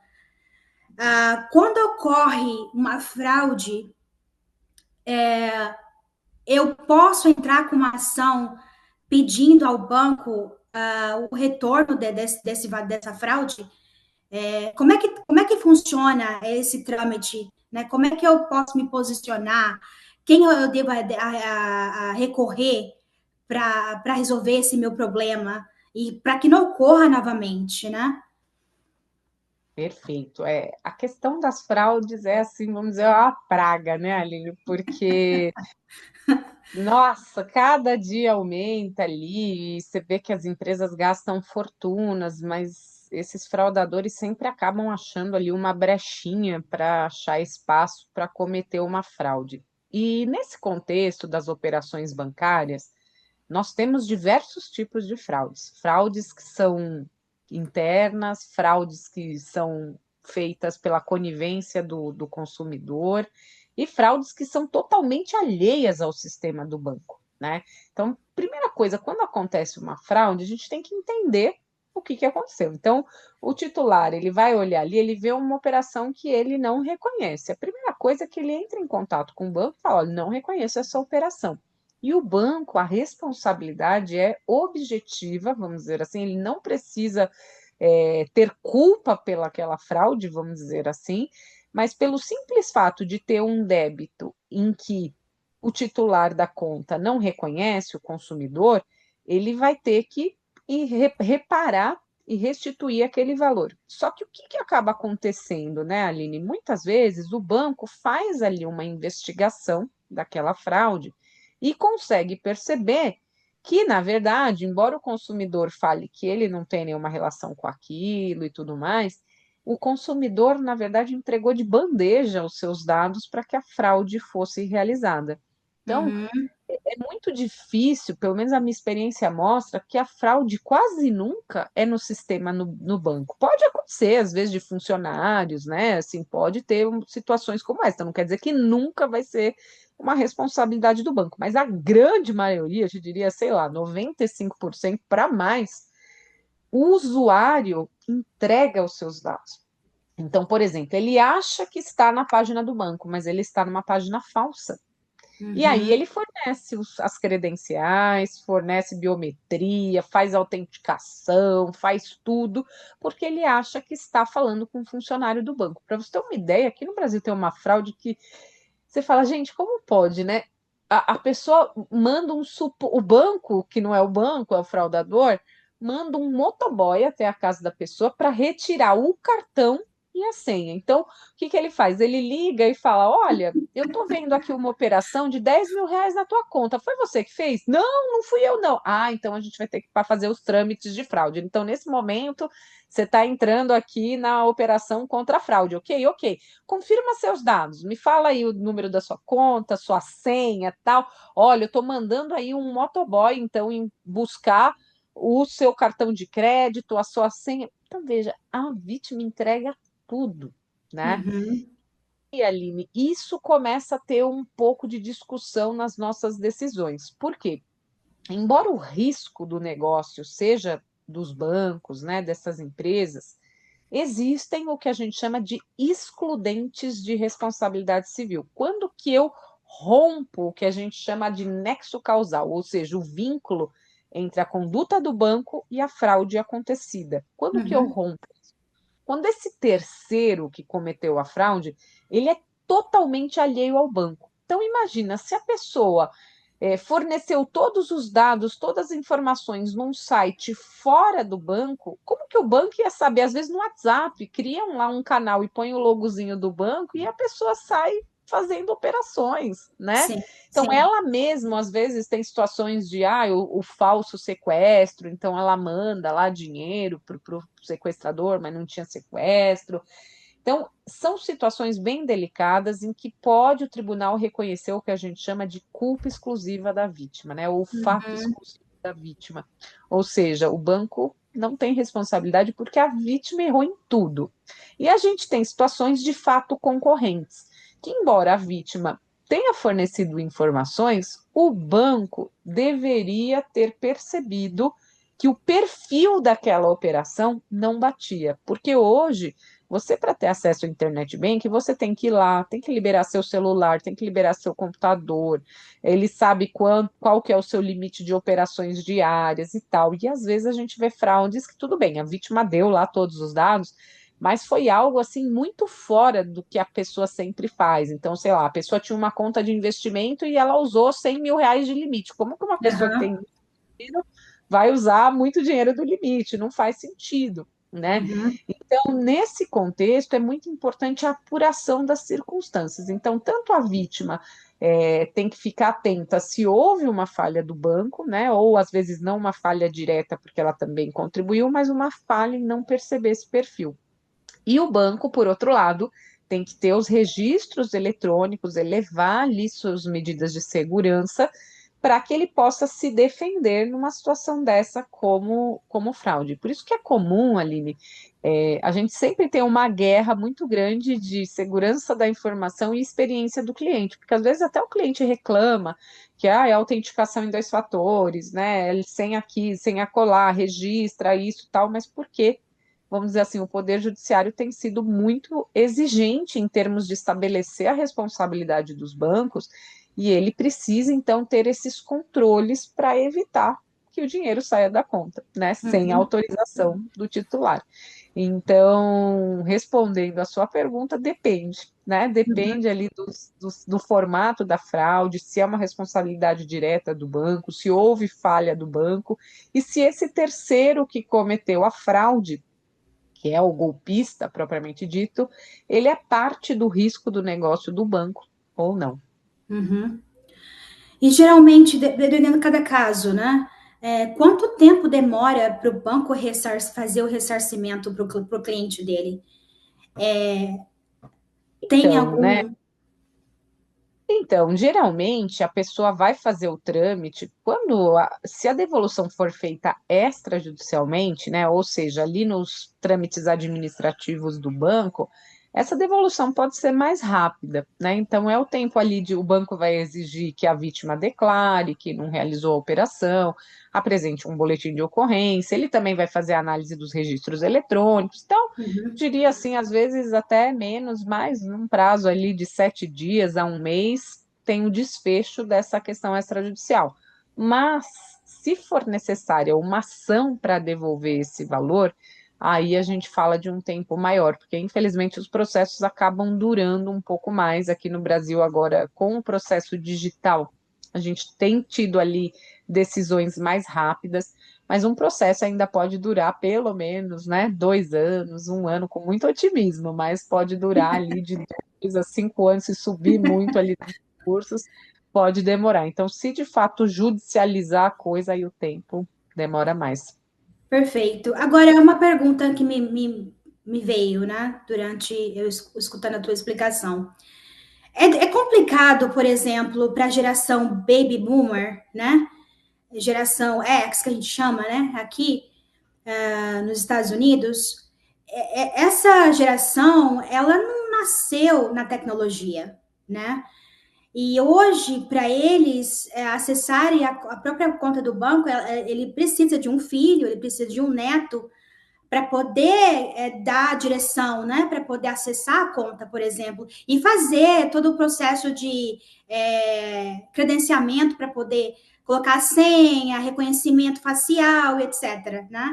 quando ocorre uma fraude, eu posso entrar com uma ação pedindo ao banco o retorno dessa fraude? Como é que funciona esse trâmite? Né? Como é que eu posso me posicionar? Quem eu devo recorrer para resolver esse meu problema? E para que não ocorra novamente, né? Perfeito. A questão das fraudes é assim, vamos dizer, uma praga, né, Aline? Porque, nossa, cada dia aumenta ali, e você vê que as empresas gastam fortunas, mas esses fraudadores sempre acabam achando ali uma brechinha para achar espaço para cometer uma fraude. E nesse contexto das operações bancárias, nós temos diversos tipos de fraudes. Fraudes que são internas, fraudes que são feitas pela conivência do consumidor e fraudes que são totalmente alheias ao sistema do banco, né? Então, primeira coisa, quando acontece uma fraude, a gente tem que entender o que aconteceu. Então, o titular, ele vai olhar ali, ele vê uma operação que ele não reconhece. A primeira coisa é que ele entra em contato com o banco e fala, olha, não reconheço essa operação. E o banco, a responsabilidade é objetiva, vamos dizer assim, ele não precisa ter culpa pelaquela fraude, vamos dizer assim, mas pelo simples fato de ter um débito em que o titular da conta não reconhece o consumidor, ele vai ter que reparar e restituir aquele valor. Só que o que acaba acontecendo, né, Aline? Muitas vezes o banco faz ali uma investigação daquela fraude e consegue perceber que, na verdade, embora o consumidor fale que ele não tem nenhuma relação com aquilo e tudo mais, o consumidor, na verdade, entregou de bandeja os seus dados para que a fraude fosse realizada. Então, Uhum. é muito difícil, pelo menos a minha experiência mostra, que a fraude quase nunca é no sistema no banco. Pode acontecer, às vezes, de funcionários, né? Assim, pode ter situações como essa. Não quer dizer que nunca vai ser uma responsabilidade do banco, mas a grande maioria, eu te diria, sei lá, 95% para mais, o usuário entrega os seus dados. Então, por exemplo, ele acha que está na página do banco, mas ele está numa página falsa. E aí Uhum. ele fornece as credenciais, fornece biometria, faz autenticação, faz tudo, porque ele acha que está falando com um funcionário do banco. Para você ter uma ideia, aqui no Brasil tem uma fraude que você fala, gente, como pode, né? A pessoa manda o banco, que não é o banco, é o fraudador, manda um motoboy até a casa da pessoa para retirar o cartão e a senha. Então, o que ele faz? Ele liga e fala: Olha, eu estou vendo aqui uma operação de R$ 10.000 na tua conta. Foi você que fez? Não, não fui eu, não. Ah, então a gente vai ter que fazer os trâmites de fraude. Então, nesse momento, você está entrando aqui na operação contra a fraude, ok? Ok. Confirma seus dados, me fala aí o número da sua conta, sua senha, tal. Olha, eu estou mandando aí um motoboy, então, em buscar o seu cartão de crédito, a sua senha. Então, veja, a vítima entrega tudo, né? Uhum. E, Aline, isso começa a ter um pouco de discussão nas nossas decisões. Por quê? Embora o risco do negócio seja dos bancos, né, dessas empresas, existem o que a gente chama de excludentes de responsabilidade civil. Quando que eu rompo o que a gente chama de nexo causal, ou seja, o vínculo entre a conduta do banco e a fraude acontecida? Quando que eu Uhum. rompo? Quando esse terceiro que cometeu a fraude, ele é totalmente alheio ao banco. Então imagina, se a pessoa forneceu todos os dados, todas as informações num site fora do banco, como que o banco ia saber? Às vezes no WhatsApp, criam lá um canal e põe o logozinho do banco e a pessoa sai fazendo operações, né? Sim, Então sim. ela mesma às vezes tem situações de o falso sequestro, então ela manda lá dinheiro para o sequestrador, mas não tinha sequestro. Então, são situações bem delicadas em que pode o tribunal reconhecer o que a gente chama de culpa exclusiva da vítima, né? Ou fato Uhum. exclusivo da vítima. Ou seja, o banco não tem responsabilidade porque a vítima errou em tudo. E a gente tem situações de fato concorrentes, que embora a vítima tenha fornecido informações, o banco deveria ter percebido que o perfil daquela operação não batia, porque hoje você, para ter acesso ao Internet Bank, você tem que ir lá, tem que liberar seu celular, tem que liberar seu computador, ele sabe qual que é o seu limite de operações diárias e tal. E às vezes a gente vê fraudes que tudo bem, a vítima deu lá todos os dados, mas foi algo assim muito fora do que a pessoa sempre faz. Então, sei lá, a pessoa tinha uma conta de investimento e ela usou 100 mil reais de limite. Como que uma pessoa que Aham, tem dinheiro vai usar muito dinheiro do limite? Não faz sentido, né? uhum, Então, nesse contexto, é muito importante a apuração das circunstâncias. Então, tanto a vítima tem que ficar atenta se houve uma falha do banco, né? Ou às vezes não uma falha direta, porque ela também contribuiu, mas uma falha em não perceber esse perfil. E o banco, por outro lado, tem que ter os registros eletrônicos, elevar ali suas medidas de segurança para que ele possa se defender numa situação dessa como fraude. Por isso que é comum, Aline, a gente sempre tem uma guerra muito grande de segurança da informação e experiência do cliente, porque às vezes até o cliente reclama que é autenticação em 2 fatores, né? Sem aqui, sem acolá, registra isso e tal, mas por quê? Vamos dizer assim, o Poder Judiciário tem sido muito exigente em termos de estabelecer a responsabilidade dos bancos, e ele precisa, então, ter esses controles para evitar que o dinheiro saia da conta, né, sem uhum, autorização do titular. Então, respondendo a sua pergunta, depende, né? uhum. Depende ali do formato da fraude, se é uma responsabilidade direta do banco, se houve falha do banco, e se esse terceiro que cometeu a fraude, que é o golpista propriamente dito, ele é parte do risco do negócio do banco ou não. Uhum. E geralmente, dependendo de cada caso, né? Quanto tempo demora para o banco fazer o ressarcimento para o cliente dele? Tem Então, né? algum. Então, geralmente a pessoa vai fazer o trâmite se a devolução for feita extrajudicialmente, né? Ou seja, ali nos trâmites administrativos do banco, essa devolução pode ser mais rápida, né? Então é o tempo ali de o banco vai exigir que a vítima declare que não realizou a operação, apresente um boletim de ocorrência, ele também vai fazer a análise dos registros eletrônicos. Então, Uhum, diria assim, às vezes até menos, mas num prazo ali de 7 dias a um mês, tem o desfecho dessa questão extrajudicial. Mas, se for necessária uma ação para devolver esse valor, aí a gente fala de um tempo maior, porque infelizmente os processos acabam durando um pouco mais aqui no Brasil agora, com o processo digital. A gente tem tido ali decisões mais rápidas, mas um processo ainda pode durar pelo menos, né, 2 anos, um ano, com muito otimismo, mas pode durar ali de 2 a 5 anos, se subir muito ali nos recursos, pode demorar. Então, se de fato judicializar a coisa, aí o tempo demora mais. perfeito. Agora, uma pergunta que me veio, né? Durante eu escutando a tua explicação. É complicado, por exemplo, para a geração baby boomer, né? Geração X, que a gente chama, né? Aqui, nos Estados Unidos, essa geração, ela não nasceu na tecnologia, né? E hoje, para eles acessarem a própria conta do banco, ele precisa de um filho, ele precisa de um neto para poder dar a direção, né? Para poder acessar a conta, por exemplo, e fazer todo o processo de credenciamento para poder colocar a senha, reconhecimento facial, etc. Né?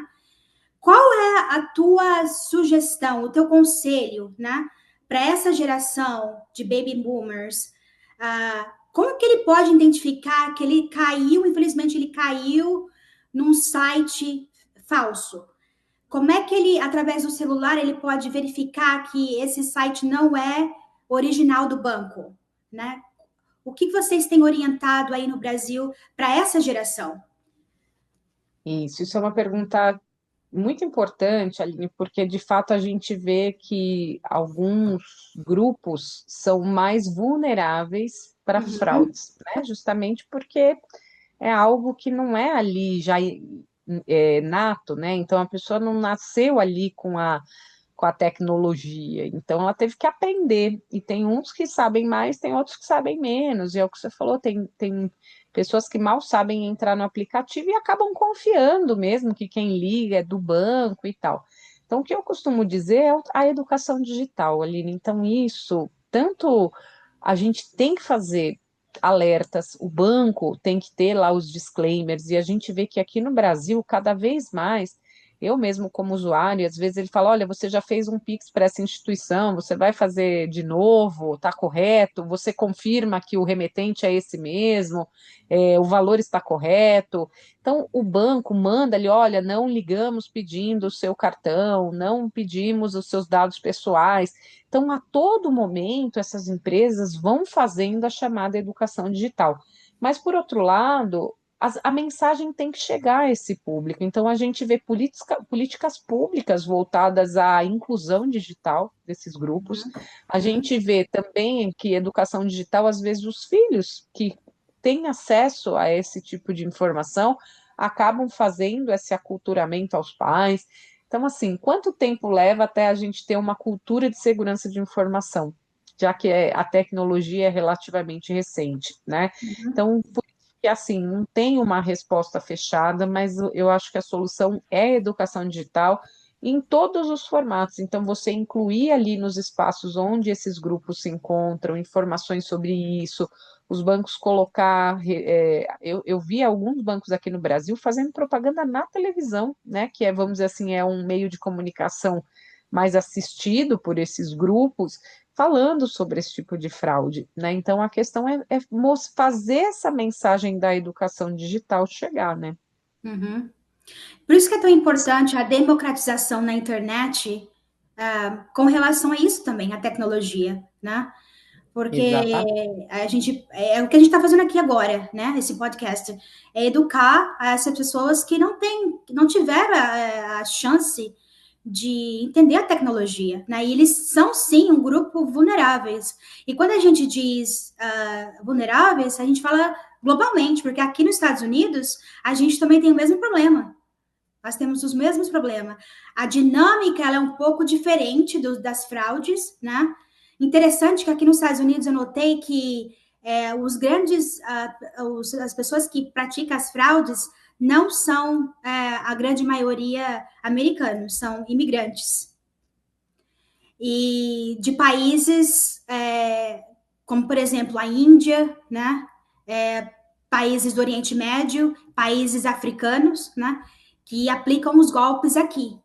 Qual é a tua sugestão, o teu conselho, né, para essa geração de baby boomers? Como que ele pode identificar que ele caiu, infelizmente ele caiu num site falso? Como é que ele, através do celular, ele pode verificar que esse site não é original do banco, né? O que vocês têm orientado aí no Brasil para essa geração? Isso é uma pergunta muito importante, Aline, porque de fato a gente vê que alguns grupos são mais vulneráveis para Uhum, fraudes, né? Justamente porque é algo que não é ali já nato, né? Então a pessoa não nasceu ali com a tecnologia. Então, ela teve que aprender. E tem uns que sabem mais, tem outros que sabem menos. E é o que você falou, tem pessoas que mal sabem entrar no aplicativo e acabam confiando mesmo que quem liga é do banco e tal. Então, o que eu costumo dizer é a educação digital, Aline. Então, isso, tanto a gente tem que fazer alertas, o banco tem que ter lá os disclaimers, e a gente vê que aqui no Brasil, cada vez mais, eu mesmo como usuário, às vezes ele fala, olha, você já fez um Pix para essa instituição, você vai fazer de novo, está correto, você confirma que o remetente é esse mesmo, o valor está correto. Então, o banco manda ali, olha, não ligamos pedindo o seu cartão, não pedimos os seus dados pessoais. Então, a todo momento, essas empresas vão fazendo a chamada educação digital. Mas, por outro lado, a mensagem tem que chegar a esse público. Então, a gente vê políticas públicas voltadas à inclusão digital desses grupos. A gente vê também que educação digital, às vezes, os filhos que têm acesso a esse tipo de informação acabam fazendo esse aculturamento aos pais. Então, assim, quanto tempo leva até a gente ter uma cultura de segurança de informação, já que a tecnologia é relativamente recente, né? Então, por isso que, assim, não tem uma resposta fechada, mas eu acho que a solução é a educação digital em todos os formatos. Então, você incluir ali nos espaços onde esses grupos se encontram, informações sobre isso, os bancos colocar. Eu vi alguns bancos aqui no Brasil fazendo propaganda na televisão, né? Que é, vamos dizer assim, é um meio de comunicação mais assistido por esses grupos, falando sobre esse tipo de fraude, né? Então a questão é fazer essa mensagem da educação digital chegar, né? Uhum. Por isso que é tão importante a democratização na internet, com relação a isso também, a tecnologia, né? Porque Exatamente. a gente é o que a gente está fazendo aqui agora, né? Esse podcast é educar essas pessoas que não tiveram a chance de entender a tecnologia, né? E eles são sim um grupo vulneráveis. E quando a gente diz vulneráveis, a gente fala globalmente, porque aqui nos Estados Unidos a gente também tem o mesmo problema. Nós temos os mesmos problemas. A dinâmica ela é um pouco diferente das fraudes, né? Interessante que aqui nos Estados Unidos eu notei que os grandes, as pessoas que praticam as fraudes não são a grande maioria americanos, são imigrantes. E de países como, por exemplo, a Índia, né? Países do Oriente Médio, países africanos, né? Que aplicam os golpes aqui.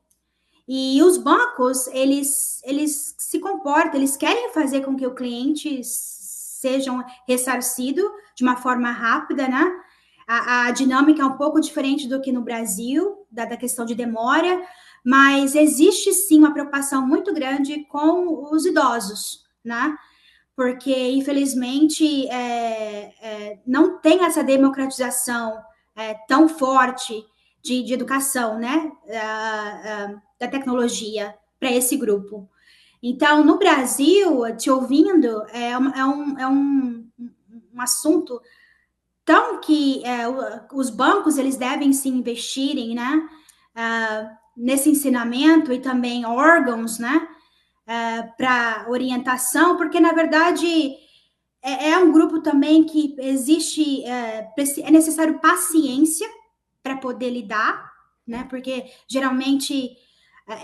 E os bancos, eles se comportam, eles querem fazer com que o cliente sejam ressarcido de uma forma rápida, né? A dinâmica é um pouco diferente do que no Brasil, da questão de demora, mas existe sim uma preocupação muito grande com os idosos, né? Porque, infelizmente, não tem essa democratização tão forte de educação, né? Da tecnologia para esse grupo. Então, no Brasil, te ouvindo, um assunto tão que os bancos eles devem se investirem, né? Nesse ensinamento e também órgãos, né? Para orientação, porque na verdade é um grupo também que existe, é necessário paciência para poder lidar, né? Porque geralmente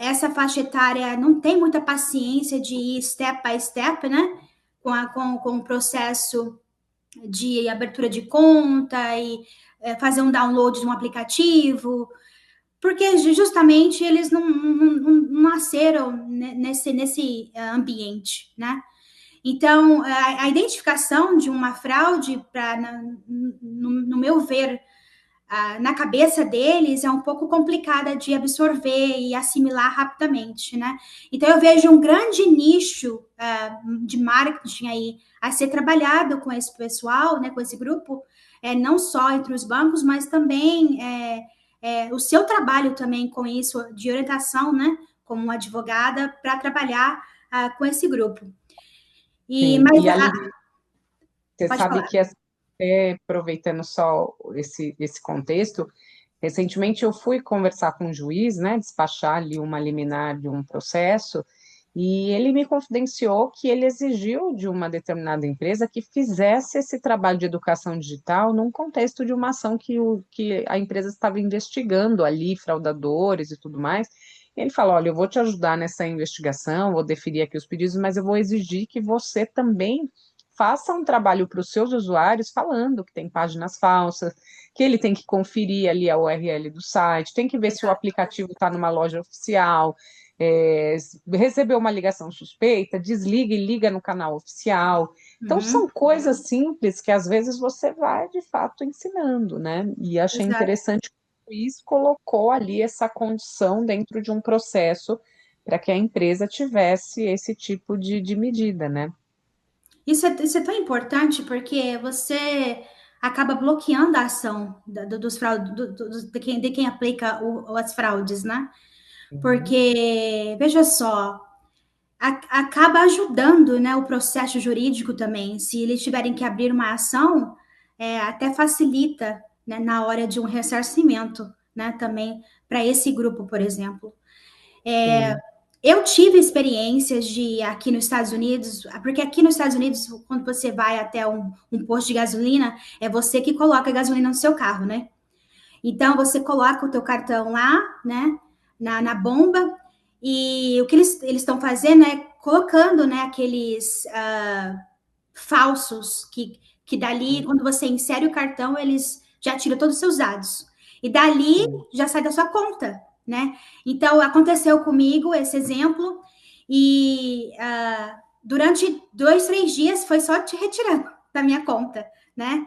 essa faixa etária não tem muita paciência de ir step by step, né? Com o processo de abertura de conta e fazer um download de um aplicativo, porque justamente eles não nasceram nesse ambiente, né? Então, a identificação de uma fraude, no meu ver, na cabeça deles, é um pouco complicada de absorver e assimilar rapidamente, né? Então, eu vejo um grande nicho de marketing aí a ser trabalhado com esse pessoal, né, com esse grupo, não só entre os bancos, mas também o seu trabalho também com isso, de orientação, né, como advogada, para trabalhar com esse grupo. Sim, Mas e ali você pode sabe falar. que, aproveitando só esse contexto, Recentemente eu fui conversar com um juiz, né, despachar ali uma liminar de um processo, e ele me confidenciou que ele exigiu de uma determinada empresa que fizesse esse trabalho de educação digital num contexto de uma ação que a empresa estava investigando ali, fraudadores e tudo mais. E ele falou: olha, eu vou te ajudar nessa investigação, vou deferir aqui os pedidos, mas eu vou exigir que você também faça um trabalho para os seus usuários falando que tem páginas falsas, que ele tem que conferir ali a URL do site, tem que ver se o aplicativo está numa loja oficial, recebeu uma ligação suspeita, desliga e liga no canal oficial. Então, são Uhum, coisas simples que às vezes você vai de fato ensinando, né? E achei exato. interessante que o juiz colocou ali essa condição dentro de um processo para que a empresa tivesse esse tipo de medida, né? Isso é tão importante porque você acaba bloqueando a ação dos fraudes, de quem aplica as fraudes, né? Uhum. Porque, veja só, acaba ajudando, né, o processo jurídico também. Se eles tiverem que abrir uma ação, até facilita, né, na hora de um ressarcimento, né, também para esse grupo, por exemplo. Sim. Eu tive experiências de aqui nos Estados Unidos, porque aqui nos Estados Unidos, quando você vai até um posto de gasolina, é você que coloca a gasolina no seu carro, né? Então você coloca o teu cartão lá, né, na bomba, e o que eles estão fazendo é colocando, né, aqueles falsos que dali, quando você insere o cartão, eles já tiram todos os seus dados. E dali Sim. já sai da sua conta, né? Então aconteceu comigo esse exemplo, e durante 2, 3 dias foi só te retirando da minha conta, né?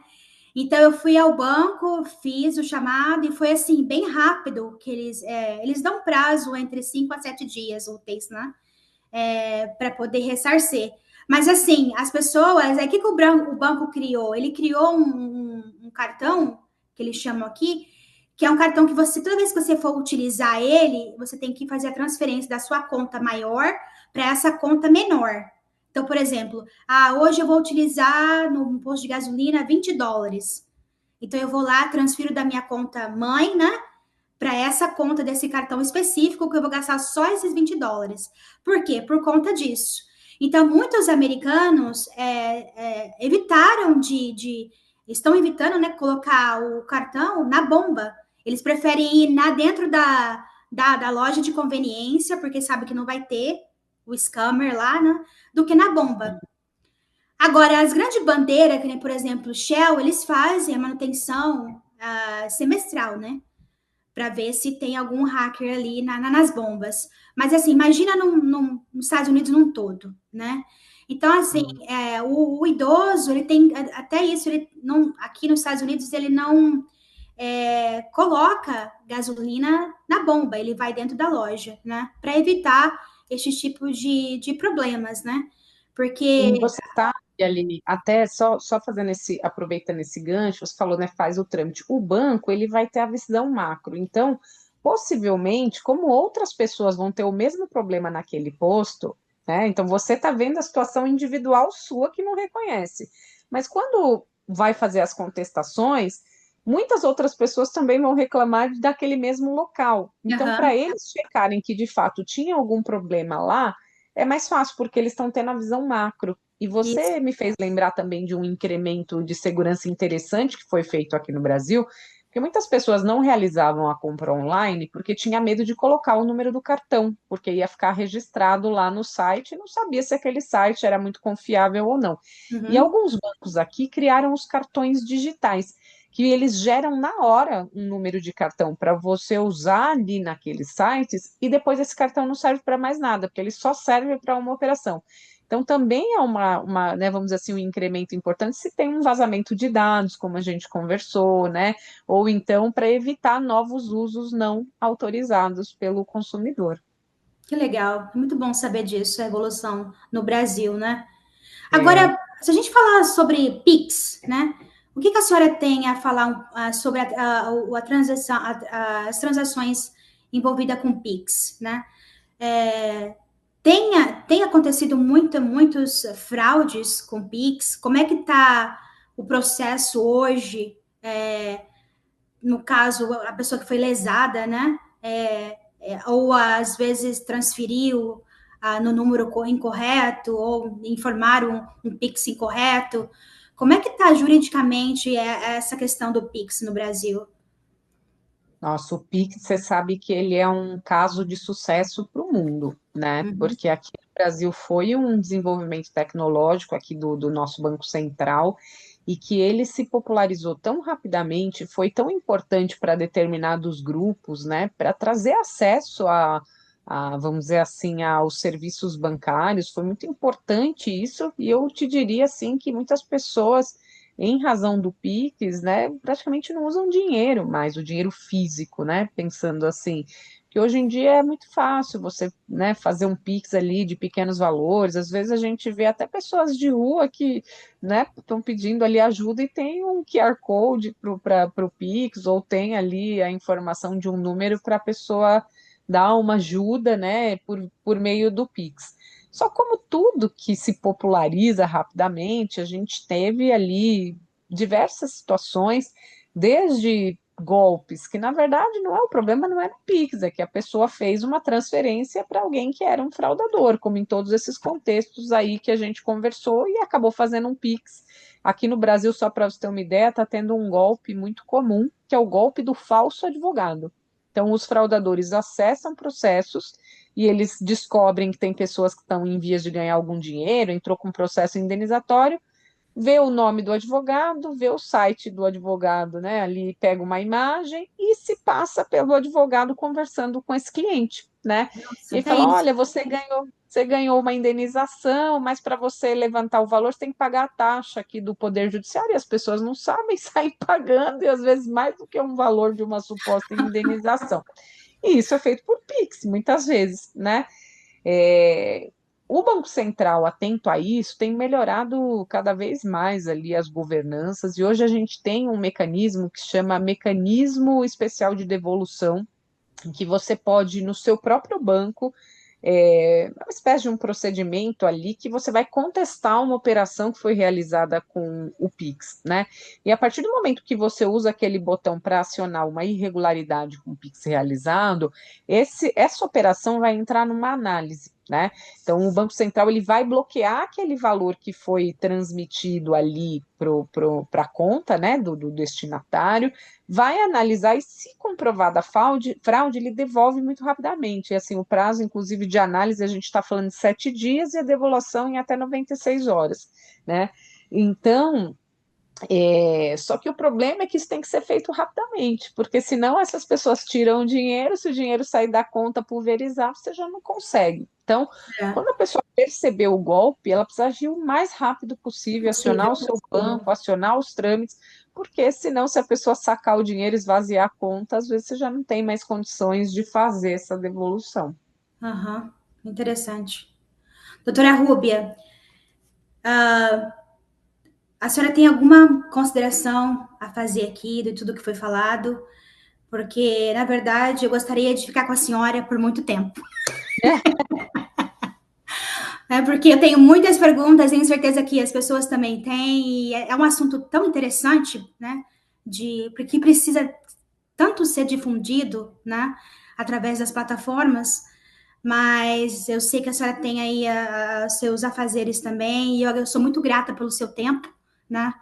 Então eu fui ao banco, fiz o chamado e foi assim, bem rápido, que eles dão prazo entre 5 a 7 dias úteis, né? Para poder ressarcer. Mas assim, as pessoas, o que o banco criou? Ele criou um cartão, que eles chamam aqui, que é um cartão que você, toda vez que você for utilizar ele, você tem que fazer a transferência da sua conta maior para essa conta menor. Então, por exemplo, hoje eu vou utilizar no posto de gasolina US$ 20. Então, eu vou lá, transfiro da minha conta mãe, né? Para essa conta desse cartão específico, que eu vou gastar só esses US$ 20. Por quê? Por conta disso. Então, muitos americanos evitaram estão evitando, né, colocar o cartão na bomba. Eles preferem ir dentro da loja de conveniência, porque sabe que não vai ter o scammer lá, né, do que na bomba. Agora, as grandes bandeiras, que nem, por exemplo, Shell, eles fazem a manutenção semestral, né? Para ver se tem algum hacker ali nas bombas. Mas assim, imagina nos Estados Unidos num todo, né? Então, assim, Sim. o idoso, ele tem até isso, ele não, aqui nos Estados Unidos, ele não coloca gasolina na bomba, ele vai dentro da loja, né? Para evitar esses tipos de problemas, né? E Porque. você sabe, Aline, até só fazendo aproveitando esse gancho, você falou, né, faz o trâmite. O banco, ele vai ter a visão macro. Então, possivelmente, como outras pessoas vão ter o mesmo problema naquele posto, né? Então, você está vendo a situação individual sua que não reconhece. Mas quando vai fazer as contestações, muitas outras pessoas também vão reclamar daquele mesmo local. Então, para Aham, eles checarem que de fato tinha algum problema lá, é mais fácil, porque eles estão tendo a visão macro. E isso. você me fez lembrar também de um incremento de segurança interessante que foi feito aqui no Brasil, porque muitas pessoas não realizavam a compra online porque tinha medo de colocar o número do cartão, porque ia ficar registrado lá no site e não sabia se aquele site era muito confiável ou não. E Uhum. alguns bancos aqui criaram os cartões digitais, que eles geram na hora um número de cartão para você usar ali naqueles sites, e depois esse cartão não serve para mais nada, porque ele só serve para uma operação. Então, também é né, vamos dizer assim, um incremento importante se tem um vazamento de dados, como a gente conversou, né? Ou então para evitar novos usos não autorizados pelo consumidor. Que legal, é muito bom saber disso, a evolução no Brasil, né? É. Agora, se a gente falar sobre Pix, né? O que a senhora tem a falar sobre transação, as transações envolvidas com Pix, né? É, tem acontecido muitos fraudes com Pix? Como é que está o processo hoje? no caso, a pessoa que foi lesada, né? Ou às vezes transferiu no número incorreto, ou informaram um Pix incorreto. Como é que está juridicamente essa questão do Pix no Brasil? Nossa, o Pix, você sabe que ele é um caso de sucesso para o mundo, né? Uhum. Porque aqui no Brasil foi um desenvolvimento tecnológico aqui do nosso Banco Central e que ele se popularizou tão rapidamente, foi tão importante para determinados grupos, né? Para trazer acesso vamos dizer assim, aos serviços bancários, foi muito importante isso, e eu te diria assim que muitas pessoas em razão do Pix, né, praticamente não usam dinheiro mais, o dinheiro físico, né, pensando assim, que hoje em dia é muito fácil você, né, fazer um Pix ali de pequenos valores, às vezes a gente vê até pessoas de rua que, né, estão pedindo ali ajuda e tem um QR Code para o Pix, ou tem ali a informação de um número para a pessoa dar uma ajuda, né, por meio do Pix. Só como tudo que se populariza rapidamente, a gente teve ali diversas situações, desde golpes, que na verdade não é o problema, não é no Pix, é que a pessoa fez uma transferência para alguém que era um fraudador, como em todos esses contextos aí que a gente conversou e acabou fazendo um Pix. Aqui no Brasil, só para você ter uma ideia, está tendo um golpe muito comum, que é o golpe do falso advogado. Então, os fraudadores acessam processos e eles descobrem que tem pessoas que estão em vias de ganhar algum dinheiro, entrou com um processo indenizatório, vê o nome do advogado, vê o site do advogado, né? Ali pega uma imagem e se passa pelo advogado conversando com esse cliente, né? E Nossa, aí até fala: isso. olha, você ganhou uma indenização, mas para você levantar o valor, você tem que pagar a taxa aqui do Poder Judiciário, e as pessoas não sabem sair pagando, e às vezes mais do que um valor de uma suposta indenização. E isso é feito por Pix, muitas vezes, né? É, o Banco Central, atento a isso, tem melhorado cada vez mais ali as governanças, e hoje a gente tem um mecanismo que se chama Mecanismo Especial de Devolução, em que você pode, no seu próprio banco, uma espécie de um procedimento ali que você vai contestar uma operação que foi realizada com o Pix, né? E a partir do momento que você usa aquele botão para acionar uma irregularidade com o Pix realizado, essa operação vai entrar numa análise, né? Então, o Banco Central ele vai bloquear aquele valor que foi transmitido ali para a conta, né, do destinatário, vai analisar e, se comprovada a fraude, ele devolve muito rapidamente. E assim, o prazo, inclusive, de análise, a gente está falando de 7 dias e a devolução em até 96 horas, né? Então, só que o problema é que isso tem que ser feito rapidamente, porque senão essas pessoas tiram o dinheiro, se o dinheiro sair da conta pulverizar, você já não consegue. Então, É quando a pessoa perceber o golpe, ela precisa agir o mais rápido possível, acionar o possível. seu banco, acionar os trâmites, porque senão, se a pessoa sacar o dinheiro, esvaziar a conta, às vezes você já não tem mais condições de fazer essa devolução. Aham, interessante. Doutora Rúbia, a senhora tem alguma consideração a fazer aqui de tudo que foi falado? Porque, na verdade, eu gostaria de ficar com a senhora por muito tempo. Porque eu tenho muitas perguntas, tenho certeza que as pessoas também têm, e é um assunto tão interessante, né? Porque precisa tanto ser difundido, né? Através das plataformas, mas eu sei que a senhora tem aí seus afazeres também, e eu sou muito grata pelo seu tempo, né?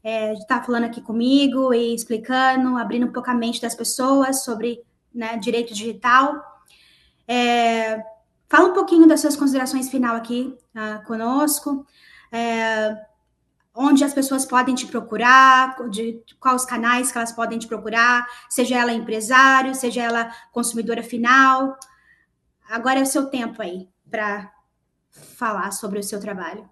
De estar falando aqui comigo e explicando, abrindo um pouco a mente das pessoas sobre, né, direito digital. Fala um pouquinho das suas considerações final aqui conosco, onde as pessoas podem te procurar, de quais canais que elas podem te procurar, seja ela empresário, seja ela consumidora final. Agora é o seu tempo aí para falar sobre o seu trabalho.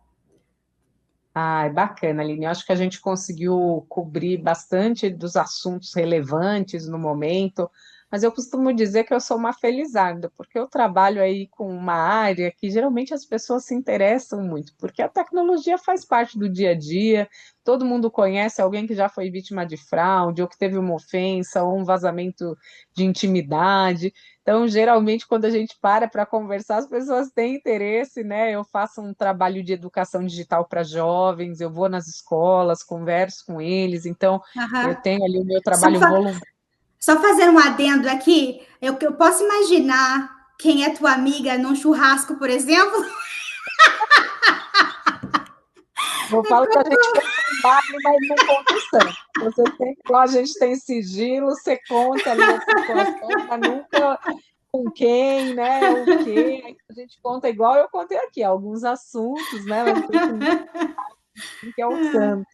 Ah, bacana, Aline. Eu acho que a gente conseguiu cobrir bastante dos assuntos relevantes no momento. mas eu costumo dizer que eu sou uma felizarda, porque eu trabalho aí com uma área que geralmente as pessoas se interessam muito, porque a tecnologia faz parte do dia a dia, todo mundo conhece alguém que já foi vítima de fraude, ou que teve uma ofensa, ou um vazamento de intimidade. Então, geralmente, quando a gente para conversar, as pessoas têm interesse, né? Eu faço um trabalho de educação digital para jovens, eu vou nas escolas, converso com eles, então eu Aham. tenho ali o meu Só, trabalho voluntário. só fazer um adendo aqui, eu posso imaginar quem é tua amiga num churrasco, por exemplo. Eu falo que a gente conta um baile, mas não conta o santo. Você sempre, lá a gente tem sigilo, você conta ali a situação, mas nunca com quem, né? O quê? A gente conta igual eu contei aqui, alguns assuntos, né? Mas assim, quem que é o santo.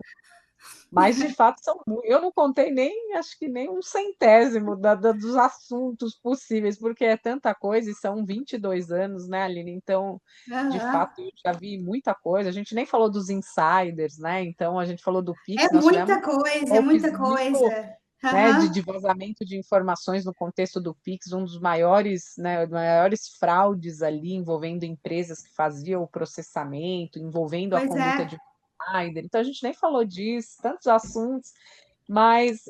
Mas, de fato, eu não contei nem, acho que nem um centésimo dos assuntos possíveis, porque é tanta coisa, e são 22 anos, né, Aline? Então, de Aham. fato, eu já vi muita coisa. A gente nem falou dos insiders, né? Então, a gente falou do É Pix, nós tivemos muita coisa, é golpes muita muito, coisa. né, Aham. de vazamento de informações no contexto do Pix, um dos maiores, né, maiores fraudes ali envolvendo empresas que faziam o processamento, envolvendo a Pois conduta é. de insider. Então a gente nem falou disso, tantos assuntos, mas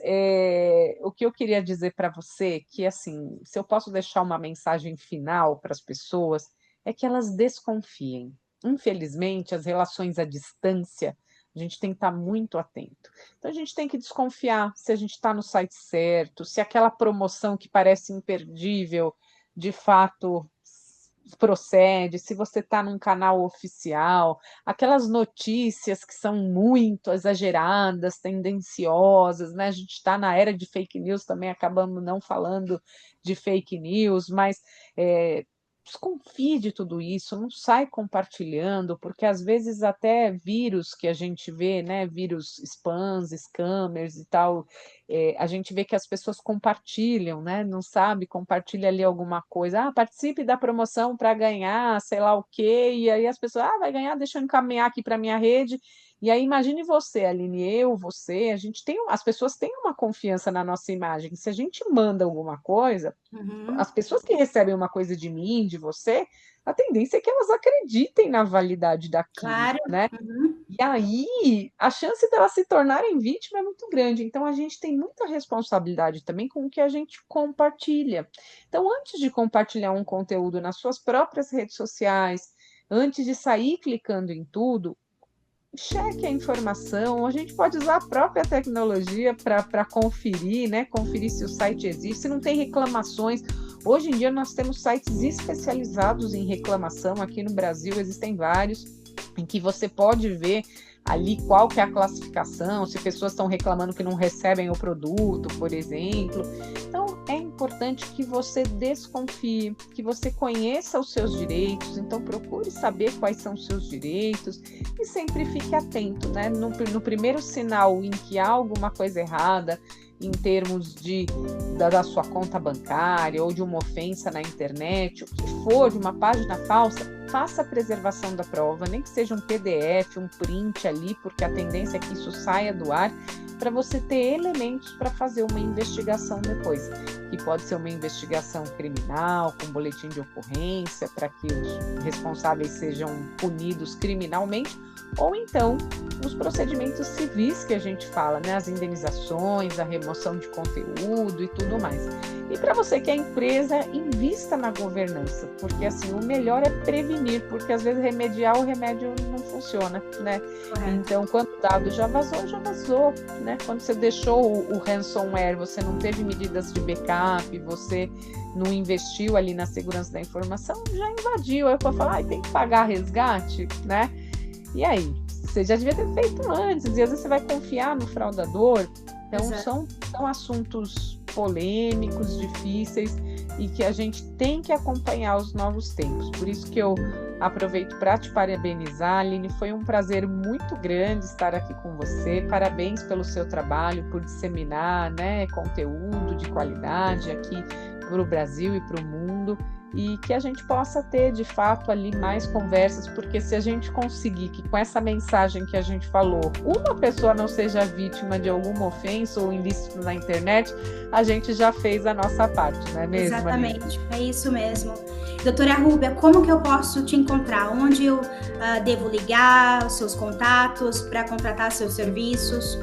o que eu queria dizer para você que assim, se eu posso deixar uma mensagem final para as pessoas, é que elas desconfiem. Infelizmente, as relações à distância, a gente tem que estar muito atento. Então a gente tem que desconfiar se a gente está no site certo, se aquela promoção que parece imperdível, de fato procede, se você está num canal oficial, aquelas notícias que são muito exageradas, tendenciosas, né? A gente está na era de fake news, também acabamos não falando de fake news, mas desconfie de tudo isso, não sai compartilhando, porque às vezes até vírus que a gente vê, né, vírus spams, scammers e tal, a gente vê que as pessoas compartilham, né, não sabe, compartilha ali alguma coisa, participe da promoção para ganhar, sei lá o quê, e aí as pessoas, vai ganhar, deixa eu encaminhar aqui para minha rede, e aí imagine você, Aline, você, a gente tem, as pessoas têm uma confiança na nossa imagem, se a gente manda alguma coisa, Uhum. as pessoas que recebem uma coisa de mim, de você, a tendência é que elas acreditem na validade daquilo, Claro. né? Uhum. E aí, a chance delas se tornarem vítima é muito grande. Então, a gente tem muita responsabilidade também com o que a gente compartilha. Então, antes de compartilhar um conteúdo nas suas próprias redes sociais, antes de sair clicando em tudo, cheque a informação, a gente pode usar a própria tecnologia para conferir, né? Conferir se o site existe, se não tem reclamações. Hoje em dia nós temos sites especializados em reclamação, aqui no Brasil existem vários, em que você pode ver ali qual que é a classificação, se pessoas estão reclamando que não recebem o produto, por exemplo. Então, é importante que você desconfie, que você conheça os seus direitos, então procure saber quais são os seus direitos e sempre fique atento, né? No primeiro sinal em que há alguma coisa errada, em termos da sua conta bancária ou de uma ofensa na internet, o que for, de uma página falsa, faça a preservação da prova, nem que seja um PDF, um print ali, porque a tendência é que isso saia do ar, para você ter elementos para fazer uma investigação depois, que pode ser uma investigação criminal, com boletim de ocorrência, para que os responsáveis sejam punidos criminalmente, ou então os procedimentos civis que a gente fala, né? As indenizações, a remoção de conteúdo e tudo mais. E para você que é empresa, invista na governança, porque assim, o melhor é prevenir, porque às vezes remediar o remédio não funciona, né? Então, quando o dado já vazou, né? Quando você deixou o ransomware, você não teve medidas de backup, você não investiu ali na segurança da informação, já invadiu. Aí eu vou falar, tem que pagar resgate, né? E aí? Você já devia ter feito antes, e às vezes você vai confiar no fraudador. Então, são assuntos polêmicos, difíceis, e que a gente tem que acompanhar os novos tempos. Por isso que eu Aproveito para te parabenizar, Aline, foi um prazer muito grande estar aqui com você. Parabéns pelo seu trabalho, por disseminar, né, conteúdo de qualidade aqui para o Brasil e para o mundo, e que a gente possa ter, de fato, ali mais conversas, porque se a gente conseguir que com essa mensagem que a gente falou, uma pessoa não seja vítima de alguma ofensa ou ilícito na internet, a gente já fez a nossa parte, não é mesmo? Exatamente, é isso mesmo. Doutora Rúbia, como que eu posso te encontrar? Onde eu devo ligar, os seus contatos para contratar seus serviços?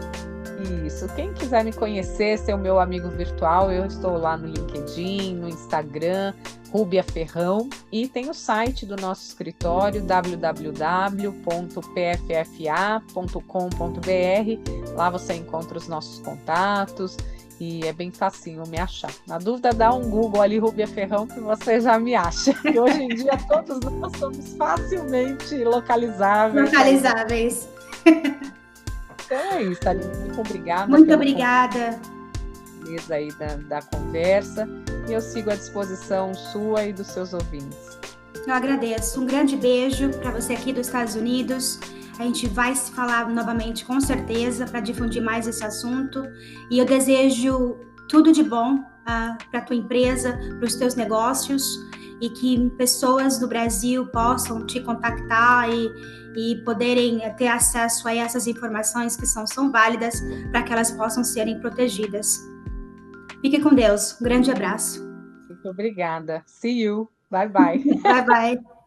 Isso, quem quiser me conhecer, ser o meu amigo virtual, eu estou lá no LinkedIn, no Instagram, Rúbia Ferrão, e tem o site do nosso escritório, www.pffa.com.br. Lá você encontra os nossos contatos e é bem facinho me achar. Na dúvida, dá um Google ali, Rúbia Ferrão, que você já me acha. E hoje em dia todos nós somos facilmente localizáveis. Então é isso, Aline. Muito obrigada. Muito obrigada. Beleza aí da conversa. E eu sigo à disposição sua e dos seus ouvintes. Eu agradeço. Um grande beijo para você aqui dos Estados Unidos. A gente vai se falar novamente, com certeza, para difundir mais esse assunto. E eu desejo tudo de bom para a tua empresa, para os teus negócios, e que pessoas do Brasil possam te contactar e poderem ter acesso a essas informações que são válidas para que elas possam serem protegidas. Fique com Deus. Um grande abraço. Muito obrigada. See you. Bye, bye. Bye, bye.